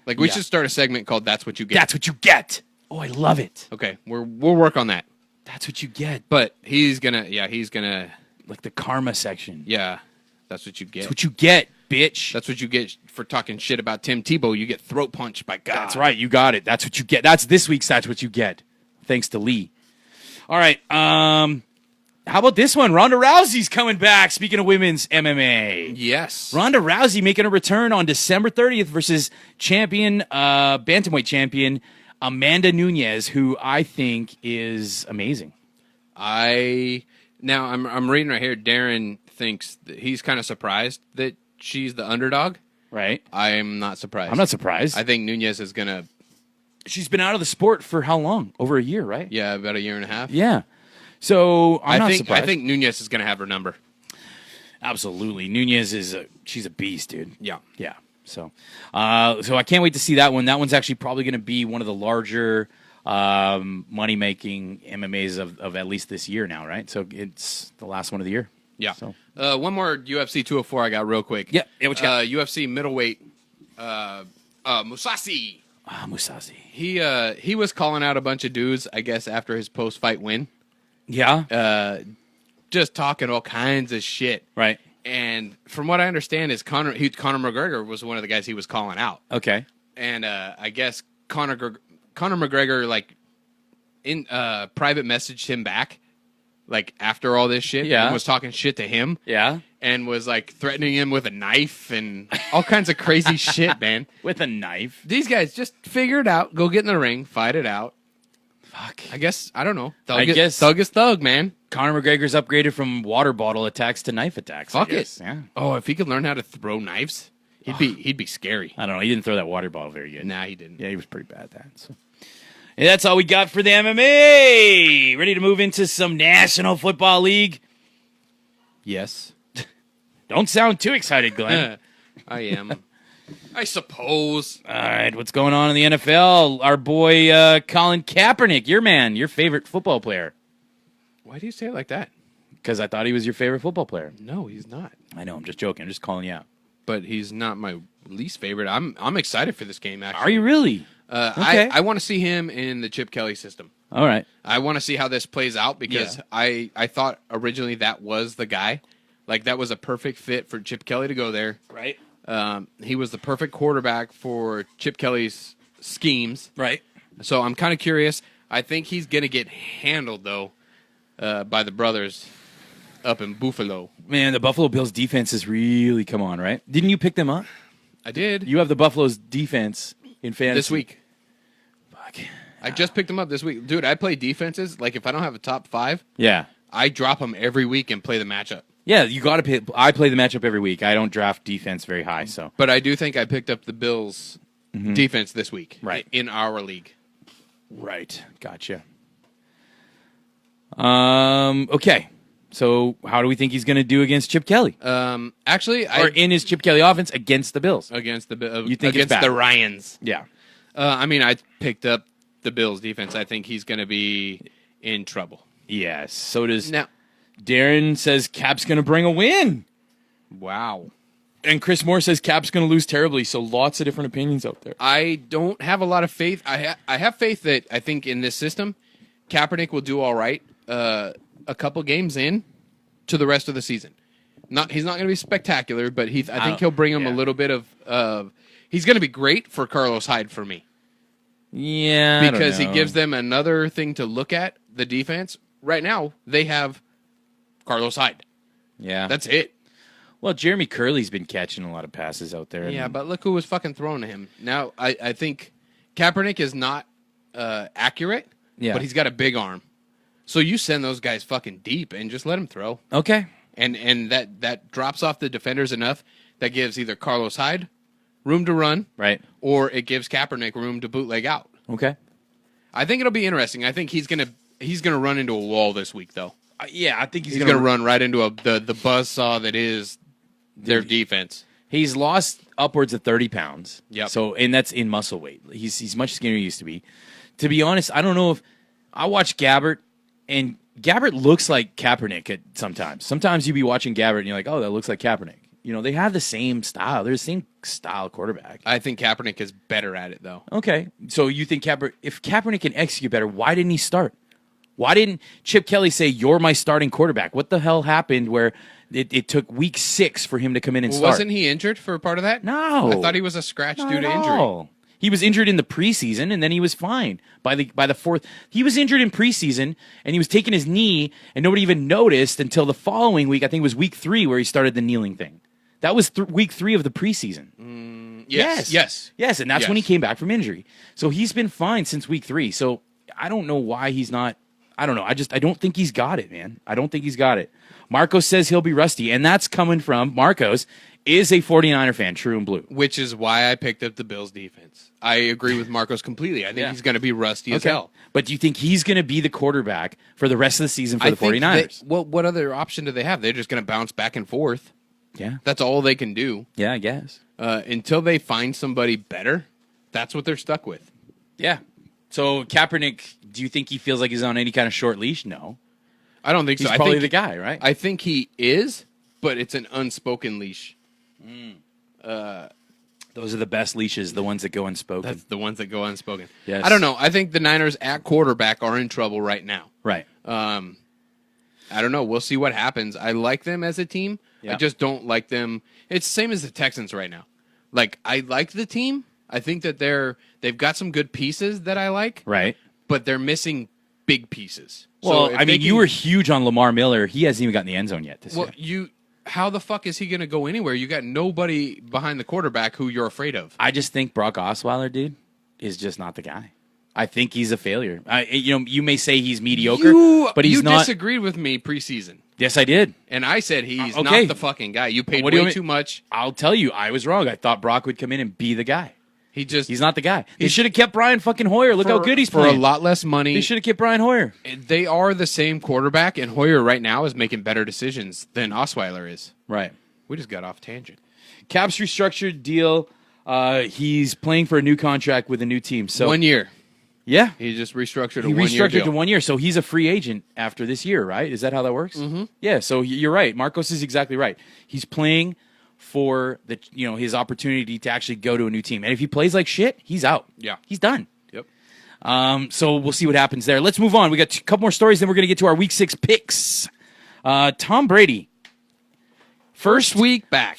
Like, we should start a segment called That's What You Get. That's what you get. Oh, I love it. Okay, we'll work on that. That's what you get. But he's gonna, Like the karma section. that's what you get. That's what you get, bitch. That's what you get for talking shit about Tim Tebow. You get throat punched by God. That's right. You got it. That's what you get. That's this week's That's What You Get. Thanks to Lee. All right. How about this one? Ronda Rousey's coming back. Speaking of women's MMA. Yes. Ronda Rousey making a return on December 30th versus bantamweight champion Amanda Nunes, who I think is amazing. I'm reading right here. Darren thinks that he's kind of surprised that she's the underdog. Right. I'm not surprised. I'm not surprised. I think Nunes is gonna. She's been out of the sport for how long? Over a year, right? Yeah, about a year and a half. Yeah. So I'm not surprised. I think Nunes is gonna have her number. Absolutely. Nunes she's a beast, dude. Yeah. Yeah. So I can't wait to see that one. That one's actually probably going to be one of the larger money-making MMAs of at least this year now, right? So it's the last one of the year. Yeah. So one more UFC 204 I got real quick. Yeah, what you got? UFC middleweight Musasi. Musasi. He was calling out a bunch of dudes, I guess, after his post-fight win. Yeah. Just talking all kinds of shit. Right. And from what I understand is Conor McGregor was one of the guys he was calling out. Okay. And I guess Conor McGregor like in private messaged him back like after all this shit and was talking shit to him. Yeah. And was like threatening him with a knife and all kinds of crazy shit, man. With a knife. These guys just figure it out, go get in the ring, fight it out. Fuck. I guess I don't know. I guess thug is thug, man. Conor McGregor's upgraded from water bottle attacks to knife attacks. Fuck it. Yeah. Oh, if he could learn how to throw knives, he'd be scary. I don't know. He didn't throw that water bottle very good. Nah, he didn't. Yeah, he was pretty bad at that. So. And that's all we got for the MMA. Ready to move into some National Football League? Yes. Don't sound too excited, Glenn. I am. I suppose. All right, what's going on in the NFL? Our boy Colin Kaepernick, your favorite football player. Why do you say it like that? Because I thought he was your favorite football player. No, he's not. I know, I'm just joking. I'm just calling you out. But he's not my least favorite. I'm excited for this game, actually. Are you really? Okay. I want to see him in the Chip Kelly system. All right. I want to see how this plays out because I thought originally that was the guy. Like, that was a perfect fit for Chip Kelly to go there. Right. He was the perfect quarterback for Chip Kelly's schemes. Right. So I'm kind of curious. I think he's going to get handled, though, by the brothers up in Buffalo. Man, the Buffalo Bills defense has really come on, right? Didn't you pick them up? I did. You have the Buffalo's defense in fantasy. This week. Fuck. I just picked them up this week. Dude, I play defenses. Like, if I don't have a top 5, Yeah. I drop them every week and play the matchup. Yeah, you got to pick. I play the matchup every week. I don't draft defense very high, so. But I do think I picked up the Bills' defense this week. Right. In our league. Right. Gotcha. Okay. So how do we think he's going to do against Chip Kelly? Actually, Or in his Chip Kelly offense against the Bills? against the You think it's against bad? the Ryans. Yeah. I mean, I picked up the Bills' defense. I think he's going to be in trouble. Yes. So does Now, Darren says Cap's going to bring a win. wow. And Chris Moore says Cap's going to lose terribly. So lots of different opinions out there. I don't have a lot of faith. I have faith that I think in this system, Kaepernick will do all right a couple games in to the rest of the season. He's not going to be spectacular, but I think he'll bring him a little bit of he's going to be great for Carlos Hyde for me. Yeah, because he gives them another thing to look at, the defense. Right now, they have Carlos Hyde. Yeah. That's it. Well, Jeremy Curley's been catching a lot of passes out there. Yeah, but look who was fucking throwing to him. Now, I think Kaepernick is not accurate, but he's got a big arm. So you send those guys fucking deep and just let them throw. Okay. And that drops off the defenders enough that gives either Carlos Hyde room to run, right, or it gives Kaepernick room to bootleg out. Okay. I think it'll be interesting. I think he's gonna run into a wall this week, though. Yeah, I think he's gonna run right into the buzzsaw that is their defense. He's lost upwards of 30 pounds. Yep. So, and that's in muscle weight. He's much skinnier than he used to be. To be honest, I don't know if I watch Gabbert, and Gabbert looks like Kaepernick sometimes. Sometimes you be watching Gabbert and you're like, oh, that looks like Kaepernick. You know, they have the same style. They're the same style quarterback. I think Kaepernick is better at it, though. Okay. So you think if Kaepernick can execute better, why didn't he start? Why didn't Chip Kelly say, you're my starting quarterback? What the hell happened where it took week 6 for him to come in and start? Wasn't he injured for part of that? No. I thought he was a scratch due to injury. No. He was injured in the preseason, and then he was fine by the fourth. He was injured in preseason, and he was taking his knee, and nobody even noticed until the following week. I think it was week 3 where he started the kneeling thing. That was week 3 of the preseason. Yes. And that's when he came back from injury. So he's been fine since week 3. So I don't know why he's not. I don't know. I don't think he's got it, man. I don't think he's got it. Marcos says he'll be rusty, and that's coming from Marcos is a 49er fan, true and blue. Which is why I picked up the Bills defense. I agree with Marcos completely. I think he's going to be rusty as hell. But do you think he's going to be the quarterback for the rest of the season for the 49ers? What other option do they have? They're just going to bounce back and forth. Yeah. That's all they can do. Yeah, I guess. Until they find somebody better, that's what they're stuck with. Yeah. So Kaepernick, do you think he feels like he's on any kind of short leash? No. I don't think he's so. Probably the guy, right? I think he is, but it's an unspoken leash. Those are the best leashes, the ones that go unspoken. That's the ones that go unspoken. Yes. I don't know. I think the Niners at quarterback are in trouble right now. Right. I don't know. We'll see what happens. I like them as a team. Yeah. I just don't like them. It's the same as the Texans right now. Like, I like the team. I think that they've got some good pieces that I like. Right. But they're missing big pieces. Well, I mean, you were huge on Lamar Miller. He hasn't even gotten the end zone yet this year. How the fuck is he going to go anywhere? You got nobody behind the quarterback who you're afraid of. I just think Brock Osweiler, dude, is just not the guy. I think he's a failure. You may say he's mediocre, but he's not. You disagreed with me preseason. Yes, I did. And I said he's not the fucking guy. You paid way too much. I'll tell you, I was wrong. I thought Brock would come in and be the guy. He's not the guy. They should have kept Brian fucking Hoyer. Look how good he's playing. For a lot less money. They should have kept Brian Hoyer. They are the same quarterback, and Hoyer right now is making better decisions than Osweiler is. Right. We just got off tangent. Cap's restructured deal. He's playing for a new contract with a new team. So 1 year. Yeah. He just restructured a 1 year deal. He restructured to 1 year, so he's a free agent after this year, right? Is that how that works? Mm-hmm. Yeah, so you're right. Marcos is exactly right. He's playing for his opportunity to actually go to a new team. And if he plays like shit, he's out. Yeah. He's done. Yep. So we'll see what happens there. Let's move on. We got a couple more stories, then we're going to get to our Week 6 picks. Tom Brady. First week back.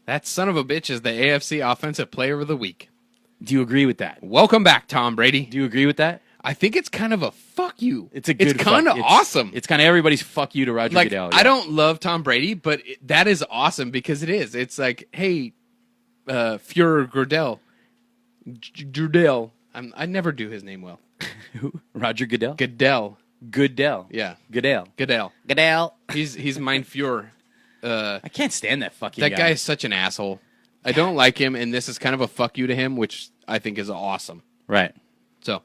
That son of a bitch is the AFC Offensive Player of the Week. Do you agree with that? Welcome back, Tom Brady. Do you agree with that? I think it's kind of a fuck you. It's kind of awesome. It's kind of everybody's fuck you to Roger Goodell. Yeah. I don't love Tom Brady, but that is awesome because it is. It's like, hey, Fuhrer Goodell. I never do his name well. Who? Roger Goodell? Goodell. Yeah. Goodell. He's mein Fuhrer. I can't stand that fucking guy. That guy is such an asshole. I don't like him, and this is kind of a fuck you to him, which I think is awesome. Right. So,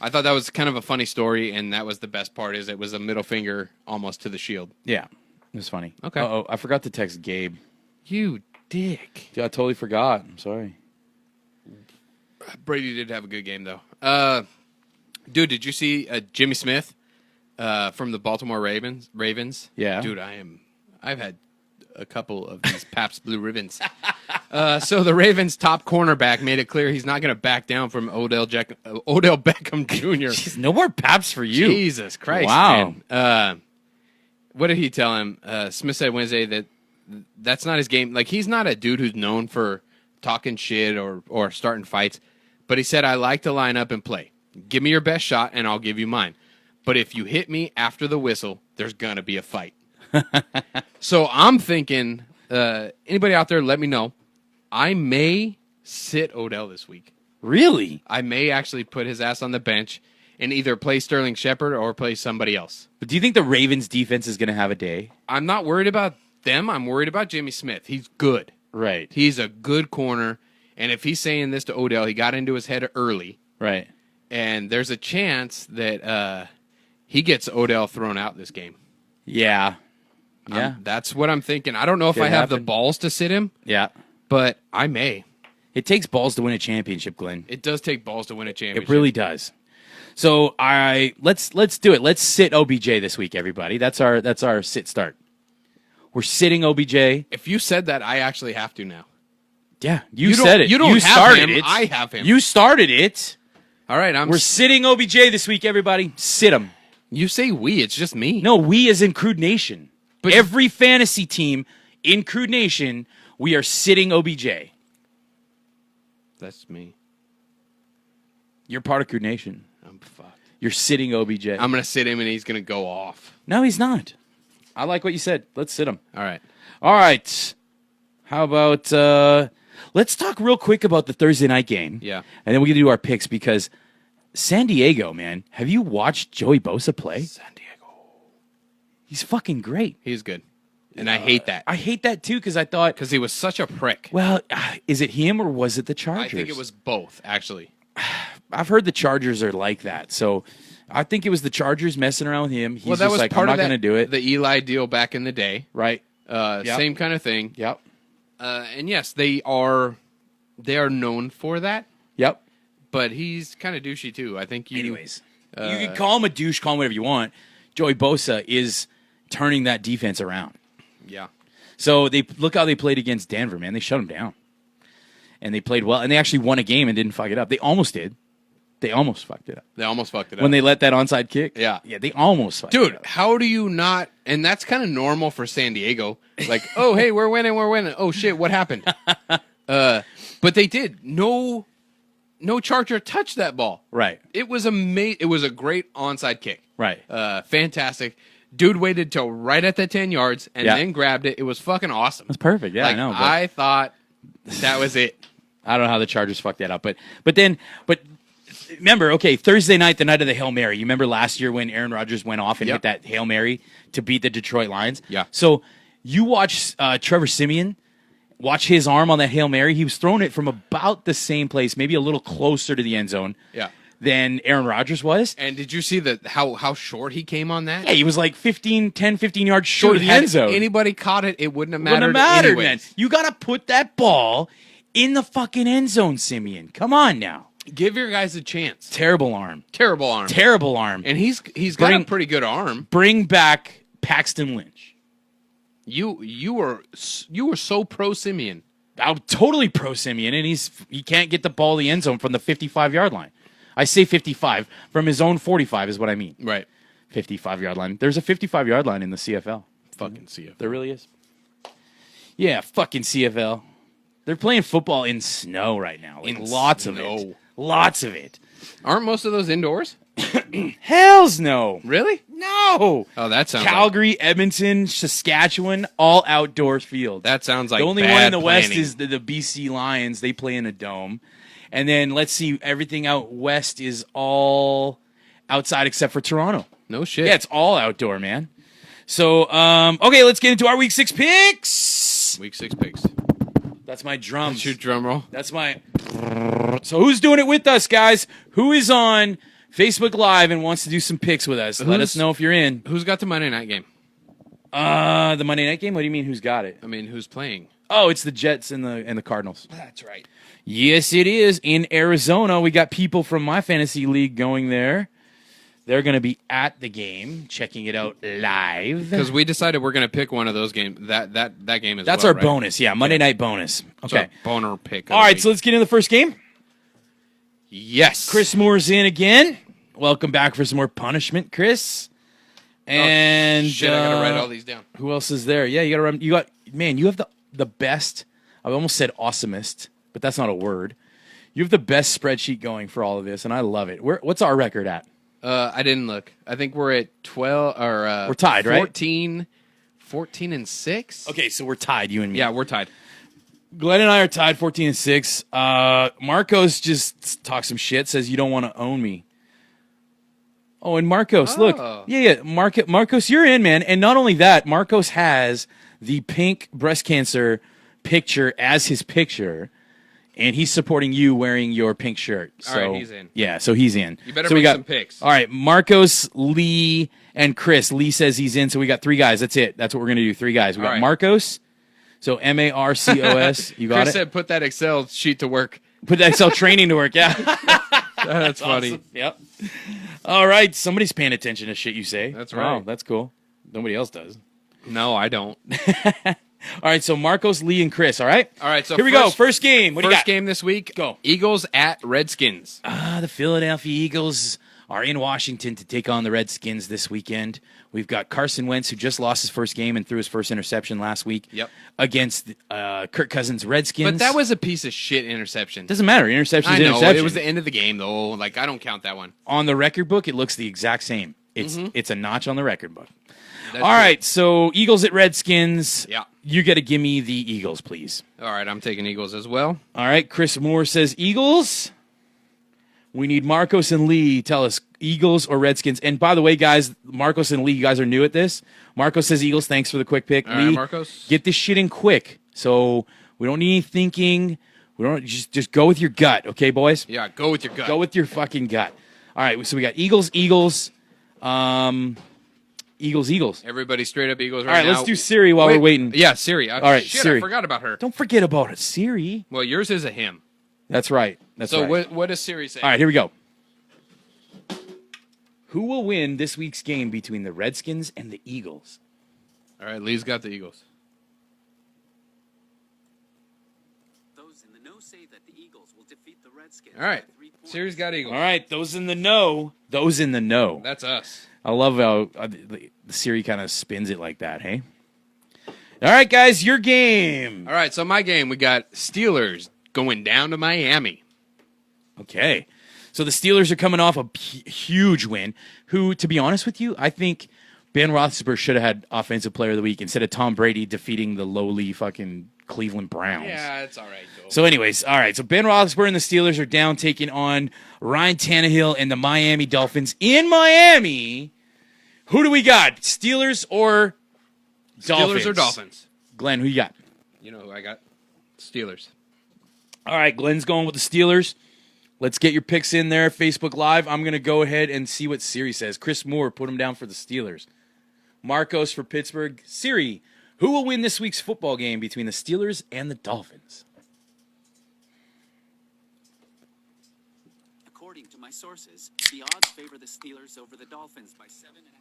I thought that was kind of a funny story, and that was the best part, is it was a middle finger almost to the shield. Yeah. It was funny. Okay. Uh-oh, I forgot to text Gabe. You dick. Yeah, I totally forgot. I'm sorry. Brady did have a good game, though. Dude, did you see Jimmy Smith from the Baltimore Ravens? Yeah. Dude, I've had a couple of these Pabst Blue Ribbons. So the Ravens' top cornerback made it clear he's not going to back down from Odell Beckham Jr. Jeez, no more Paps for you. Jesus Christ! Wow. Man. What did he tell him? Smith said Wednesday that that's not his game. Like, he's not a dude who's known for talking shit or starting fights. But he said, I like to line up and play. Give me your best shot, and I'll give you mine. But if you hit me after the whistle, there's going to be a fight. So I'm thinking, anybody out there, let me know. I may sit Odell this week. Really? I may actually put his ass on the bench and either play Sterling Shepard or play somebody else. But do you think the Ravens defense is going to have a day? I'm not worried about them. I'm worried about Jimmy Smith. He's good. Right. He's a good corner. And if he's saying this to Odell, he got into his head early. Right. And there's a chance that he gets Odell thrown out this game. Yeah. Yeah. That's what I'm thinking. I don't know if I have the balls to sit him. Yeah. But I may. It takes balls to win a championship, Glenn. It does take balls to win a championship. It really does. So let's do it. Let's sit OBJ this week, everybody. That's our sit start. We're sitting OBJ. If you said that, I actually have to now. Yeah, you said it. You don't have started him. it. I have him. You started it. All right, We're sitting OBJ this week, everybody. Sit him. You say we. It's just me. No, we as in Crude Nation. But every fantasy team in Crude Nation, we are sitting OBJ. That's me. You're part of Crude Nation. I'm fucked. You're sitting OBJ. I'm going to sit him, and he's going to go off. No, he's not. I like what you said. Let's sit him. All right. All right. How about let's talk real quick about the Thursday night game. Yeah. And then we're going to do our picks because San Diego, man, have you watched Joey Bosa play? San Diego. He's fucking great. He's good. And I hate that. I hate that, too, because I thought... Because he was such a prick. Well, is it him or was it the Chargers? I think it was both, actually. I've heard the Chargers are like that, so... I think it was the Chargers messing around with him. He's that just was like, part I'm of not going to do it. The Eli deal back in the day. Right. Same kind of thing. Yep. And yes, they are known for that. Yep. But he's kind of douchey too. I think you. Anyways, you can call him a douche, call him whatever you want. Joey Bosa is turning that defense around. Yeah. So look how they played against Denver, man. They shut him down, and they played well, and they actually won a game and didn't fuck it up. They almost did. They almost fucked it up. They almost fucked it up. When they let that onside kick? Yeah. Yeah, they almost fucked it up. Dude, how do you not... And that's kind of normal for San Diego. Like, oh, hey, we're winning. Oh, shit, what happened? But they did. No Charger touched that ball. Right. It was It was a great onside kick. Right. Fantastic. Dude waited till right at the 10 yards and then grabbed it. It was fucking awesome. That's perfect. Yeah, like, I know. But I thought that was it. I don't know how the Chargers fucked that up. But remember, okay, Thursday night, the night of the Hail Mary. You remember last year when Aaron Rodgers went off and hit that Hail Mary to beat the Detroit Lions? Yeah. So you watch Trevor Siemian, watch his arm on that Hail Mary. He was throwing it from about the same place, maybe a little closer to the end zone than Aaron Rodgers was. And did you see how short he came on that? Yeah, he was like 10, 15 yards short of the end zone. Anybody caught it, it wouldn't have mattered. Wouldn't have mattered, anyways. man. You got to put that ball in the fucking end zone, Siemian. Come on now. Give your guys a chance. Terrible arm. Terrible arm. Terrible arm. And he's got a pretty good arm. Bring back Paxton Lynch. You were so pro Simeon. I'm totally pro Simeon, and he can't get the ball in the end zone from the 55-yard line. I say 55 from his own 45 is what I mean. Right. 55-yard line. There's a 55-yard line in the CFL. Fucking CFL. There really is. Yeah, fucking CFL. They're playing football in snow right now. Like lots of it. Lots of it. Aren't most of those indoors? Hells no. Really? No. Oh, that sounds Calgary, Edmonton, Saskatchewan, all outdoor fields. That sounds like the only bad one in the planning. West is the BC Lions. They play in a dome. And then let's see, everything out west is all outside except for Toronto. No shit. Yeah, it's all outdoor, man. So, okay, let's get into our Week 6 picks. Week 6 picks. That's my drums. That's your drum roll. That's my... So who's doing it with us, guys? Who is on Facebook Live and wants to do some picks with us? Let us know if you're in. Who's got the Monday night game? The Monday night game? What do you mean, who's got it? I mean, who's playing? Oh, it's the Jets and the Cardinals. That's right. Yes, it is. In Arizona, we got people from my fantasy league going there. They're going to be at the game, checking it out live. Because we decided we're going to pick one of those games. That game as That's well, our right? bonus. Yeah, Monday night bonus. Okay. So boner pick. All right, so let's get into the first game. Yes. Chris Moore's in again. Welcome back for some more punishment, Chris. And shit, I gotta write all these down. Who else is there? Yeah, you got man, you have the best. I almost said awesomest, but that's not a word. You have the best spreadsheet going for all of this, and I love it. What's our record at? I didn't look. I think we're at 12 or we're tied, 14 and 6. Okay, so we're tied, you and me. Yeah, we're tied. Glenn and I are tied 14 and 6. Marcos just talks some shit, says you don't want to own me. Oh, and Marcos, look. Yeah, Marcos, you're in, man. And not only that, Marcos has the pink breast cancer picture as his picture. And he's supporting you wearing your pink shirt. So, all right, he's in. Yeah, so he's in. You better so make some picks. All right, Marcos, Lee, and Chris. Lee says he's in, so we got 3 guys. That's it. That's what we're going to do, 3 guys. We got Marcos, so Marcos. You got Chris it? said put that Excel sheet to work. Put that Excel training to work, yeah. That's funny. Awesome. Yep. All right, somebody's paying attention to shit you say. That's right. Wow, that's cool. Nobody else does. No, I don't. All right, so Marcos, Lee, and Chris, all right? All right, so here we go. First game. What do you got? First game this week. Go. Eagles at Redskins. The Philadelphia Eagles are in Washington to take on the Redskins this weekend. We've got Carson Wentz, who just lost his first game and threw his first interception last week against Kirk Cousins' Redskins. But that was a piece of shit interception. Doesn't matter. Interception's I know. interception. It was the end of the game, though. Like, I don't count that one. On the record book, it looks the exact same. It's a notch on the record book. That's all right, so Eagles at Redskins. Yeah. You got to give me the Eagles, please. All right, I'm taking Eagles as well. All right, Chris Moore says Eagles. We need Marcos and Lee. Tell us, Eagles or Redskins. And by the way, guys, Marcos and Lee, you guys are new at this. Marcos says Eagles. Thanks for the quick pick. All Lee, right, Marcos. get this shit in quick. So we don't need any thinking. We don't just go with your gut, okay, boys? Yeah, go with your gut. Go with your fucking gut. All right, so we got Eagles. Eagles. Everybody straight up Eagles All right, let's do Siri while we're waiting. Yeah, Siri. All right, shit, Siri. I forgot about her. Don't forget about it, Siri. Well, yours is a him. That's right. That's so right. what does Siri say? All right, here we go. Who will win this week's game between the Redskins and the Eagles? All right, Lee's got the Eagles. Those in the know say that the Eagles will defeat the Redskins. All right, by 3 points. Siri's got Eagles. All right, those in the know. Those in the know. That's us. I love how the Siri kind of spins it like that, hey? All right, guys, your game. All right, so my game, we got Steelers going down to Miami. Okay. So the Steelers are coming off a huge win, who, to be honest with you, I think Ben Roethlisberger should have had Offensive Player of the Week instead of Tom Brady defeating the lowly fucking Cleveland Browns. Yeah, it's all right, though. So anyways, all right. So Ben Roethlisberger and the Steelers are down taking on Ryan Tannehill and the Miami Dolphins in Miami. Who do we got? Steelers or Dolphins? Steelers or Dolphins? Glenn, who you got? You know who I got? Steelers. All right, Glenn's going with the Steelers. Let's get your picks in there. Facebook Live. I'm going to go ahead and see what Siri says. Chris Moore, put him down for the Steelers. Marcos for Pittsburgh. Siri, who will win this week's football game between the Steelers and the Dolphins? According to my sources, the odds favor the Steelers over the Dolphins by 7.5.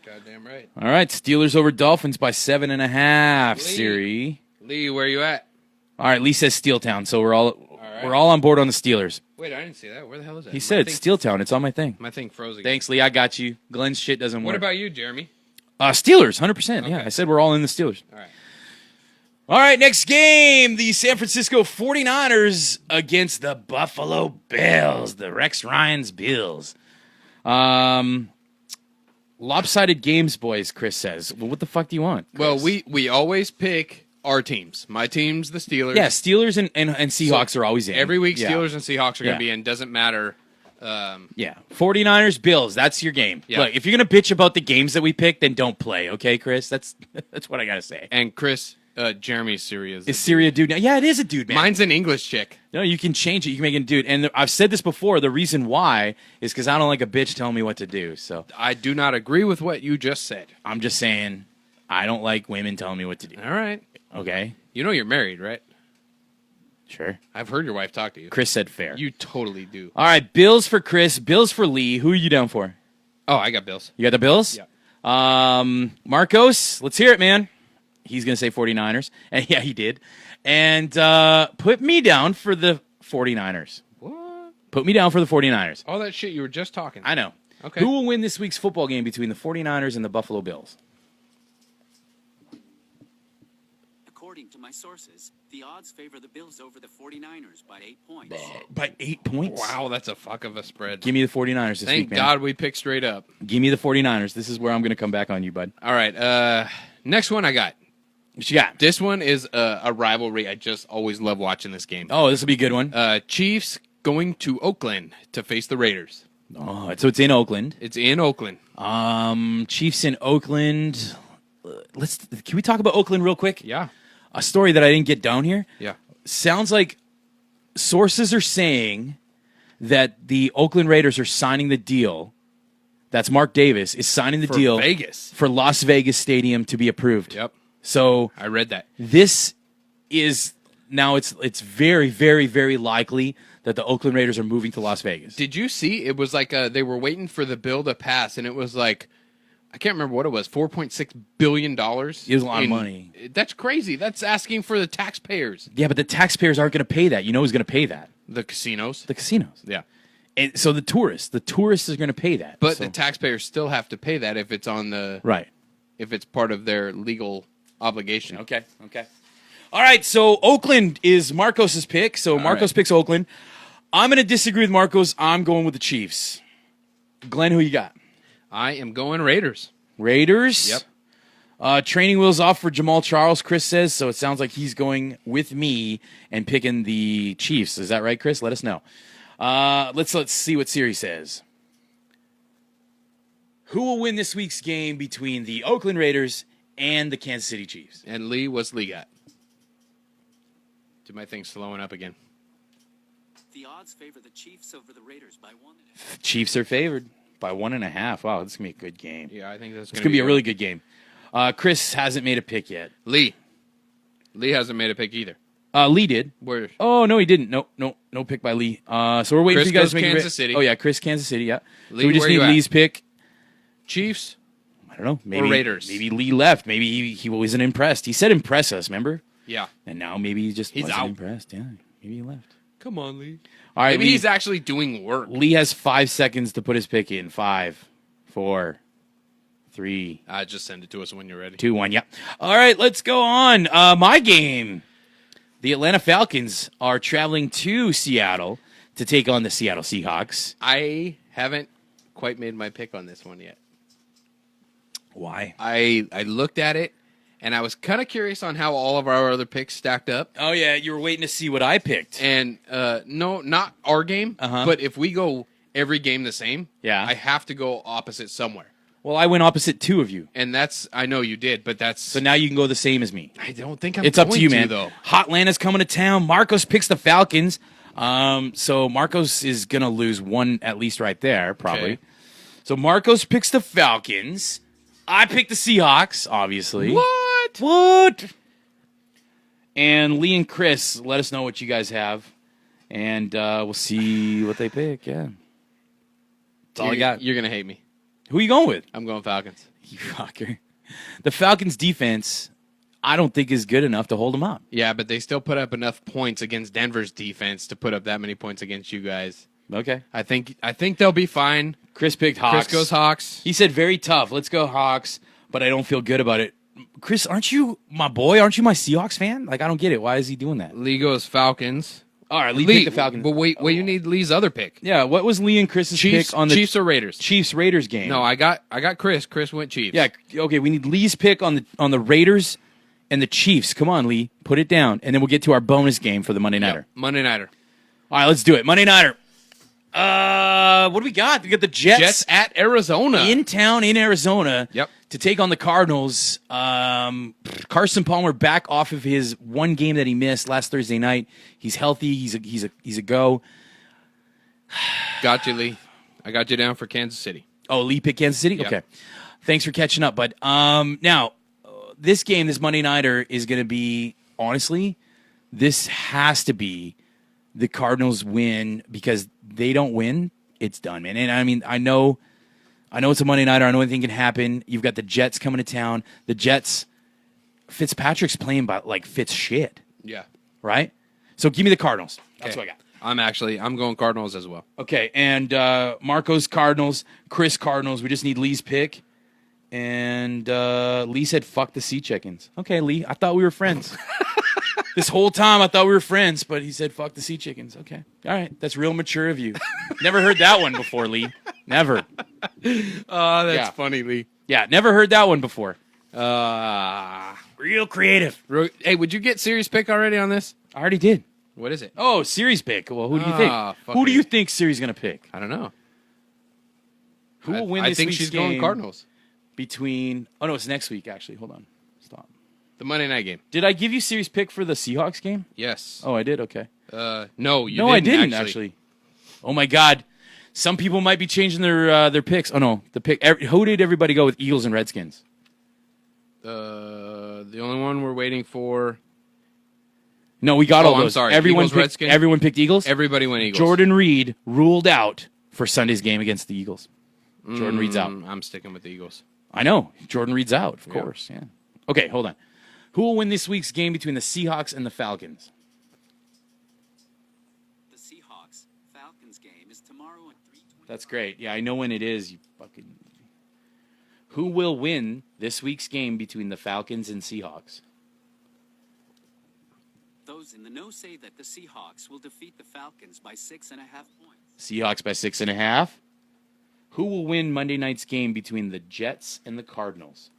Goddamn right. All right, Steelers over Dolphins by 7.5. Siri. Lee, where you at? All right, Lee says Steeltown, so we're all on board on the Steelers. Wait, I didn't see that. Where the hell is that? He said it's Steeltown. It's on my thing. My thing froze again. Thanks, Lee. I got you. Glenn's shit doesn't work. What about you, Jeremy? Steelers, 100%. Yeah, Okay. I said we're all in the Steelers. All right. All right, next game, the San Francisco 49ers against the Buffalo Bills, the Rex Ryan's Bills. Lopsided games, boys, Chris says. Well, what the fuck do you want, Chris? Well, we always pick our teams. My team's the Steelers. Yeah, Steelers and Seahawks are always in. Every week, Yeah. Steelers and Seahawks are going Yeah. to be in. Doesn't matter. Yeah, 49ers, Bills, that's your game. Yeah. Look, if you're going to bitch about the games that we pick, then don't play, okay, Chris? That's what I got to say. And Chris, Jeremy's Syria Is Syria a dude now? Yeah, it is a dude, man. Mine's an English chick. No, you can change it. You can make it a dude. And I've said this before. The reason why is because I don't like a bitch telling me what to do. So I do not agree with what you just said. I'm just saying I don't like women telling me what to do. All right. Okay? You know you're married, right? Sure. I've heard your wife talk to you. Chris said fair. You totally do. All right, Bills for Chris, Bills for Lee. Who are you down for? Oh, I got Bills. You got the Bills? Yeah. Marcos, let's hear it, man. He's going to say 49ers. And yeah, he did. And put me down for the 49ers. What? Put me down for the 49ers. All that shit you were just talking. I know. Okay. Who will win this week's football game between the 49ers and the Buffalo Bills? According to my sources, the odds favor the Bills over the 49ers by 8 points. By 8 points? Wow, that's a fuck of a spread. Give me the 49ers this Thank week, man. God we picked straight up. Give me the 49ers. This is where I'm going to come back on you, bud. All right. Next one I got. What you got? This one is a rivalry. I just always love watching this game. Oh, this will be a good one. Chiefs going to Oakland to face the Raiders. Oh, so it's in Oakland. It's in Oakland. Chiefs in Oakland. Can we talk about Oakland real quick? Yeah. A story that I didn't get down here. Yeah. Sounds like sources are saying that the Oakland Raiders are signing the deal. That's Mark Davis is signing the For deal Vegas. for Las Vegas Stadium to be approved. Yep. So I read that. this is now it's very, very, very likely that the Oakland Raiders are moving to Las Vegas. Did you see? It was like they were waiting for the bill to pass, and it was like, I can't remember what it was, $4.6 billion. It was a lot of money. That's crazy. That's asking for the taxpayers. Yeah, but the taxpayers aren't going to pay that. You know who's going to pay that? The casinos. The casinos. Yeah. And so the tourists are going to pay that. But So- the taxpayers still have to pay that if it's on the right. if it's part of their legal obligation. Okay. All right, so Oakland is Marcos's pick. So Marcos picks Oakland. I'm going to disagree with Marcos. I'm going with the Chiefs. Glenn, who you got? I am going Raiders. Raiders? Yep. Training wheels off for Jamal Charles, Chris says. So it sounds like he's going with me and picking the Chiefs. Is that right, Chris? Let us know. Let's see what Siri says. Who will win this week's game between the Oakland Raiders and the Kansas City Chiefs? And Lee, what's Lee got? Did my thing slowing up again? The odds favor the Chiefs over the Raiders by 1.5. Chiefs are favored by 1.5. Wow, this is going to be a good game. Yeah, I think that's It's going to be a really good game. Chris hasn't made a pick yet. Lee hasn't made a pick either. Lee did. Where? Oh, no, he didn't. No pick by Lee. So we're waiting Chris for you guys goes to make a Kansas pick. City. Oh, yeah, Chris, Kansas City, yeah. Lee, so we just where need you at? Lee's pick. Chiefs. I don't know. Maybe Raiders. Maybe Lee left. Maybe he wasn't impressed. He said impress us, remember? Yeah. And now maybe he just He's wasn't out. impressed. Yeah, maybe he left. Come on, Lee. All right, Maybe Lee, he's actually doing work. Lee has 5 seconds to put his pick in. 5, 4, 3, Just send it to us when you're ready. 2, 1. Yeah. All right, let's go on. My game. The Atlanta Falcons are traveling to Seattle to take on the Seattle Seahawks. I haven't quite made my pick on this one yet. Why? I looked at it, and I was kind of curious on how all of our other picks stacked up. Oh, yeah, you were waiting to see what I picked. And no, not our game, but if we go every game the same, Yeah. I have to go opposite somewhere. Well, I went opposite 2 of you. And that's, I know you did, but that's, So now you can go the same as me. I don't think I'm It's up to going you, man. though. Hotlanda's coming to town. Marcos picks the Falcons. So Marcos is going to lose one at least right there, probably. Okay. So Marcos picks the Falcons. I pick the Seahawks, obviously. What? And Lee and Chris, let us know what you guys have. And we'll see what they pick. Yeah. That's all I got. You're going to hate me. Who are you going with? I'm going Falcons. You fucker. The Falcons' defense, I don't think is good enough to hold them up. Yeah, but they still put up enough points against Denver's defense to put up that many points against you guys. Okay. I think they'll be fine. Chris picked Hawks. Chris goes Hawks. He said very tough. Let's go Hawks, but I don't feel good about it. Chris, aren't you my boy? Aren't you my Seahawks fan? Like, I don't get it. Why is he doing that? Lee goes Falcons. All right, Lee picked the Falcons. But wait, you need Lee's other pick. Yeah, what was Lee and Chris's Chiefs, pick on the Chiefs or Raiders? Chiefs-Raiders game? No, I got Chris. Chris went Chiefs. Yeah, okay, we need Lee's pick on the Raiders and the Chiefs. Come on, Lee, put it down, and then we'll get to our bonus game for the Monday Nighter. Yep, Monday Nighter. All right, let's do it. Monday Nighter. What do we got? We got the Jets at Arizona. in town in Arizona. Yep. To take on the Cardinals. Carson Palmer back off of his one game that he missed last Thursday night. He's healthy. He's a go. Got you, Lee. I got you down for Kansas City. Oh, Lee picked Kansas City? Yep. Okay. Thanks for catching up, bud. Now, this game, this Monday Nighter, is going to be, honestly, this has to be the Cardinals win, because they don't win, it's done, man. And I mean, I know I know it's a Monday nighter. I know anything can happen. You've got the Jets coming to town. The Jets, Fitzpatrick's playing by like Fitz shit, Yeah. right? So give me the Cardinals. That's what I got. I'm going Cardinals as well. Okay, and Marco's Cardinals, Chris Cardinals. We just need Lee's pick. And Lee said, fuck the sea chickens. Okay, Lee, I thought we were friends. This whole time I thought we were friends, but he said, fuck the sea chickens. Okay, all right, that's real mature of you. Never heard that one before, Lee. Never. Oh, that's funny, Lee. Yeah, never heard that one before. Real creative. Hey, would you get series pick already on this? I already did. What is it? Oh, series pick. Well, who do you think? fuck Who do it. you think Siri's going to pick? I don't know. Who will win I this think week's she's game going Cardinals. between... Oh, no, it's next week, actually. Hold on. Stop. The Monday night game. Did I give you series pick for the Seahawks game? Yes. Oh, I did? Okay. No, you No, didn't. I didn't, actually. Oh, my God. Some people might be changing their picks. Oh, no. Who did everybody go with, Eagles and Redskins? The only one we're waiting for... No, we got all I'm those. sorry. Everyone Eagles, picked, Redskins? everyone picked Eagles? Everybody went Eagles. Jordan Reed ruled out for Sunday's game against the Eagles. Jordan Reed's out. I'm sticking with the Eagles. I know. Jordan Reed's out, of course. Yeah. Okay, hold on. Who will win this week's game between the Seahawks and the Falcons? The Seahawks-Falcons game is tomorrow at 3:20. That's great. Yeah, I know when it is. You fucking. Who will win this week's game between the Falcons and Seahawks? Those in the know say that the Seahawks will defeat the Falcons by 6.5 points. Seahawks by 6.5. Who will win Monday night's game between the Jets and the Cardinals?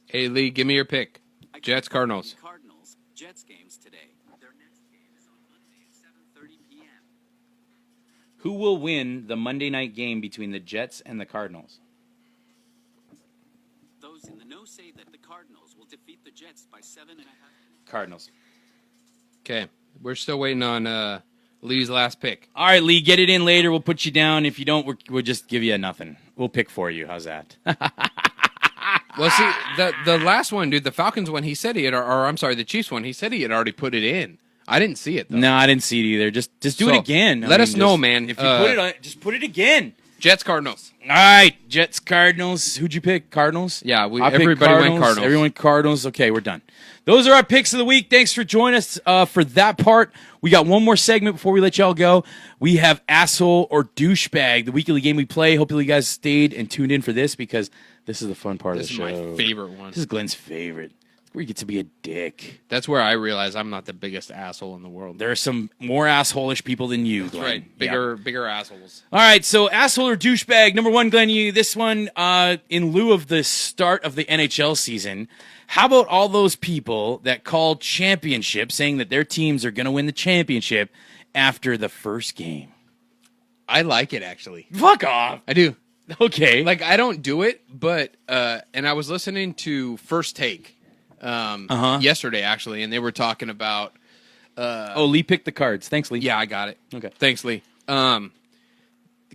Hey, Lee, give me your pick. I Jets, got Cardinals. the Cardinals Jets games today. Their next game is on Monday at 7:30 p.m. Who will win the Monday night game between the Jets and the Cardinals? Those in the know say that the Cardinals will defeat the Jets by 7.5 points. Cardinals. Okay. We're still waiting on Lee's last pick. All right, Lee, get it in later. We'll put you down. If you don't, we'll just give you a nothing. We'll pick for you. How's that? Well, see, the last one, dude, the Falcons one, he said he had, or I'm sorry, the Chiefs one, he said he had already put it in. I didn't see it, though. No, I didn't see it either. Just do it So, again. let us know, just- man. If you put it on, just put it again. Jets, Cardinals. All right, Jets, Cardinals. Who'd you pick? Cardinals? Yeah, I picked everybody went Cardinals. Everyone went Cardinals. Okay, we're done. Those are our picks of the week. Thanks for joining us for that part. We got one more segment before we let y'all go. We have Asshole or Douchebag, the weekly game we play. Hopefully you guys stayed and tuned in for this because this is the fun part This of the is show. my favorite one. This is Glenn's favorite. Where you get to be a dick. That's where I realize I'm not the biggest asshole in the world. There are some more asshole-ish people than you, That's Glenn. right. Yeah. Bigger assholes. All right, so asshole or douchebag. Number one, Glenn, you this one in lieu of the start of the NHL season. How about all those people that called championship, saying that their teams are going to win the championship after the first game? I like it, actually. Fuck off. I do. Okay. Like, I don't do it, but, and I was listening to First Take yesterday, actually, and they were talking about, Lee picked the cards. Thanks, Lee. yeah, I got it. Okay. Thanks, Lee.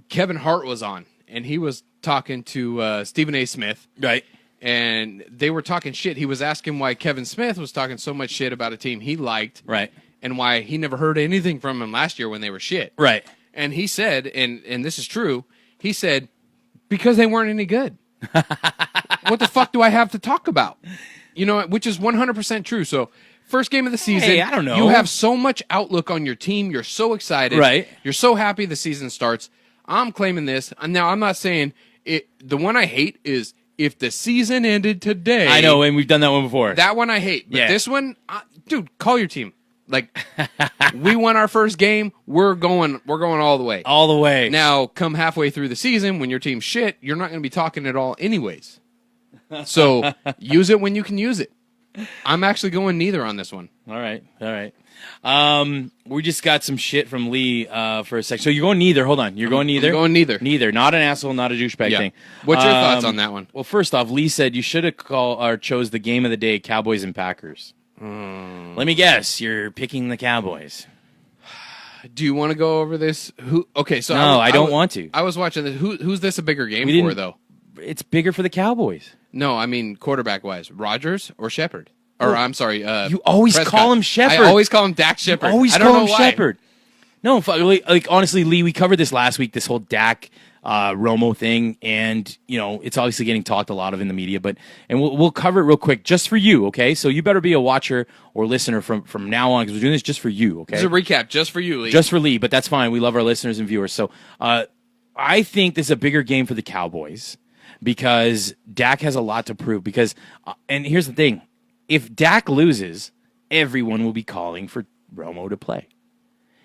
Kevin Hart was on, and he was talking to Stephen A. Smith. Right. And they were talking shit. He was asking why Kevin Smith was talking so much shit about a team he liked. Right. And why he never heard anything from him last year when they were shit. Right. And he said, and this is true, he said, because they weren't any good. What the fuck do I have to talk about? You know, which is 100% true. So, first game of the season, Hey, I don't know. you have so much outlook on your team. You're so excited. Right. You're so happy the season starts. I'm claiming this. And now, I'm not saying it. The one I hate is if the season ended today. I know, and we've done that one before. That one I hate. But Yeah. this one, dude, call your team. Like, we won our first game. We're going all the way. all the way. Now, come halfway through the season, when your team's shit, you're not going to be talking at all anyways. So, use it when you can use it. I'm actually going neither on this one. All right. We just got some shit from Lee for a sec. So you're going neither. Hold on. You're going neither? I'm going neither. Neither. Not an asshole, not a douchebag Yeah. thing. What's your thoughts on that one? Well, first off, Lee said you should have chose the game of the day, Cowboys and Packers. Let me guess. You're picking the Cowboys. Do you want to go over this? Okay, so No, I don't want to. I was watching this. Who's this a bigger game We for, didn't- though? It's bigger for the Cowboys. No, I mean quarterback-wise. Rodgers or Shepard? Or, I'm sorry, You always Prescott. call him Shepard. I always call him Dak Shepard. Always I don't call know him why. Shepard. No, like honestly, Lee, we covered this last week. This whole Dak Romo thing, and it's obviously getting talked a lot of in the media. And we'll cover it real quick just for you, okay? So you better be a watcher or listener from now on, because we're doing this just for you, okay? This is a recap just for you, Lee. Just for Lee, but that's fine. We love our listeners and viewers. So I think this is a bigger game for the Cowboys because Dak has a lot to prove. And here's the thing: if Dak loses, everyone will be calling for Romo to play.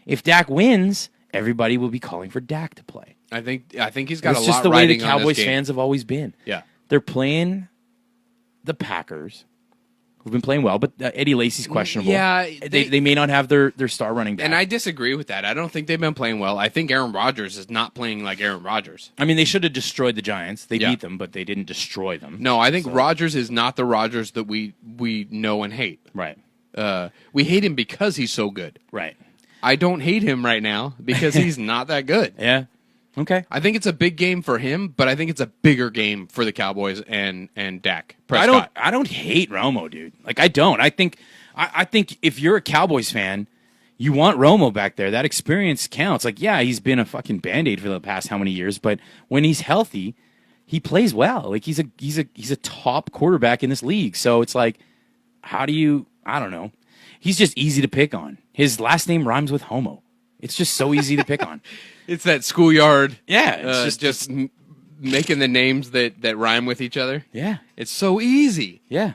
If Dak wins, everybody will be calling for Dak to play. I think he's got a lot riding on this game. It's just the way the Cowboys fans have always been. Yeah. They're playing the Packers, who've been playing well, but Eddie Lacy's questionable. Yeah. They may not have their star running back. And I disagree with that. I don't think they've been playing well. I think Aaron Rodgers is not playing like Aaron Rodgers. I mean, they should have destroyed the Giants. They beat them, but they didn't destroy them. No, I think Rodgers is not the Rodgers that we know and hate. Right. We hate him because he's so good. Right. I don't hate him right now because he's not that good. Yeah. Okay. I think it's a big game for him, but I think it's a bigger game for the Cowboys and Dak Prescott. I don't hate Romo, dude. Like, I don't. I think if you're a Cowboys fan, you want Romo back there. That experience counts. Like, yeah, he's been a fucking Band-Aid for the past how many years, but when he's healthy, he plays well. Like, he's a top quarterback in this league. So it's like, how do you? I don't know. He's just easy to pick on. His last name rhymes with homo. It's just so easy to pick on. It's that schoolyard. Yeah, it's just making the names that rhyme with each other. Yeah, it's so easy. Yeah.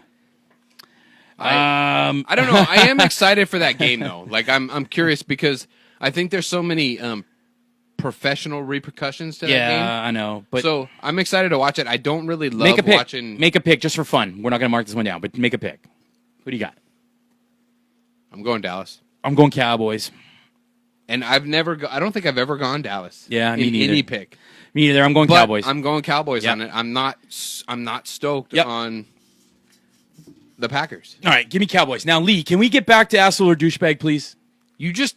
I don't know. I am excited for that game though. Like I'm curious because I think there's so many professional repercussions to that game. Yeah, I know. But so I'm excited to watch it. I don't really love watching. Make a pick just for fun. We're not going to mark this one down, but make a pick. Who do you got? I'm going Dallas. I'm going Cowboys. And I don't think I've ever gone Dallas. Yeah, me neither. Any pick. Me neither. I'm going Cowboys. I'm going Cowboys on it. I'm not stoked on the Packers. All right, give me Cowboys. Now, Lee, can we get back to asshole or douchebag, please?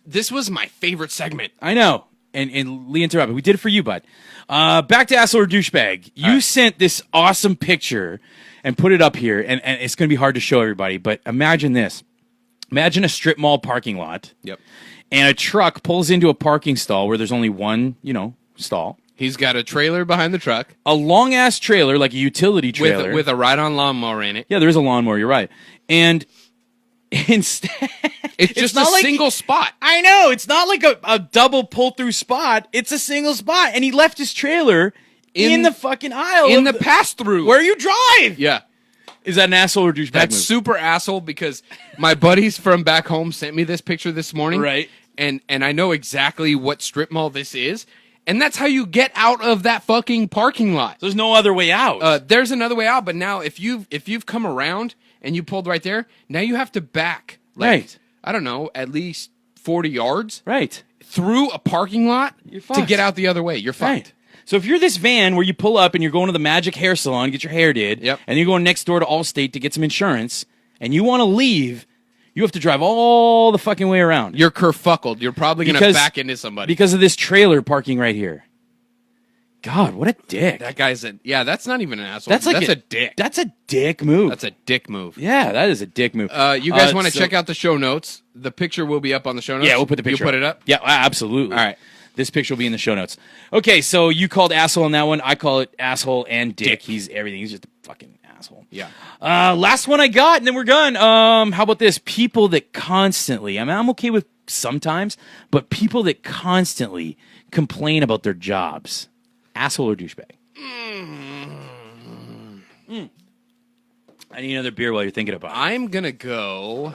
This was my favorite segment. I know. And Lee interrupted. We did it for you, bud. Back to asshole or douchebag. You sent this awesome picture and put it up here, and it's going to be hard to show everybody, but imagine this. Imagine a strip mall parking lot. Yep. And a truck pulls into a parking stall where there's only one, stall. He's got a trailer behind the truck. A long-ass trailer, like a utility trailer. With a ride-on lawnmower in it. Yeah, there is a lawnmower, you're right. And instead... It's just a single spot. I know. It's not like a double pull-through spot. It's a single spot. And he left his trailer in the fucking aisle. In the pass-through. Where you drive. Yeah. Is that an asshole or douchebag That's move? super asshole because my buddies from back home sent me this picture this morning. Right. And I know exactly what strip mall this is. And that's how you get out of that fucking parking lot. There's no other way out. There's another way out, but now if you've come around and you pulled right there, now you have to back right. I don't know, at least 40 yards. Right. Through a parking lot to get out the other way. You're fucked. Right. So if you're this van where you pull up and you're going to the Magic Hair Salon to get your hair did, and you're going next door to Allstate to get some insurance, and you want to leave, you have to drive all the fucking way around. You're kerfuckled. You're probably going to back into somebody. Because of this trailer parking right here. God, what a dick. That guy's that's not even an asshole. That's a dick. That's a dick move. That's a dick move. Yeah, that is a dick move. You guys want to check out the show notes? The picture will be up on the show notes. Yeah, we'll put the picture You put it up? Yeah, absolutely. All right. This picture will be in the show notes. Okay, so you called asshole on that one. I call it asshole and dick. He's everything. He's just a fucking asshole. Yeah. Last one I got, and then we're done. How about this? People that constantly, I'm okay with sometimes, but people that constantly complain about their jobs. Asshole or douchebag? I need another beer while you're thinking about it. I'm going to go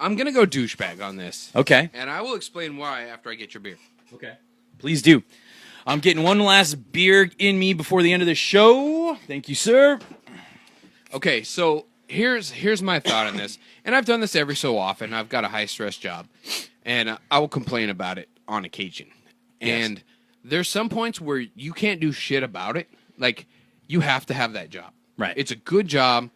douchebag on this. Okay. And I will explain why after I get your beer. Okay. Please do. I'm getting one last beer in me before the end of the show. Thank you, sir. Okay, so here's my thought on this. And I've done this every so often. I've got a high-stress job. And I will complain about it on occasion. Yes. And there's some points where you can't do shit about it. Like, you have to have that job. Right. It's a good job.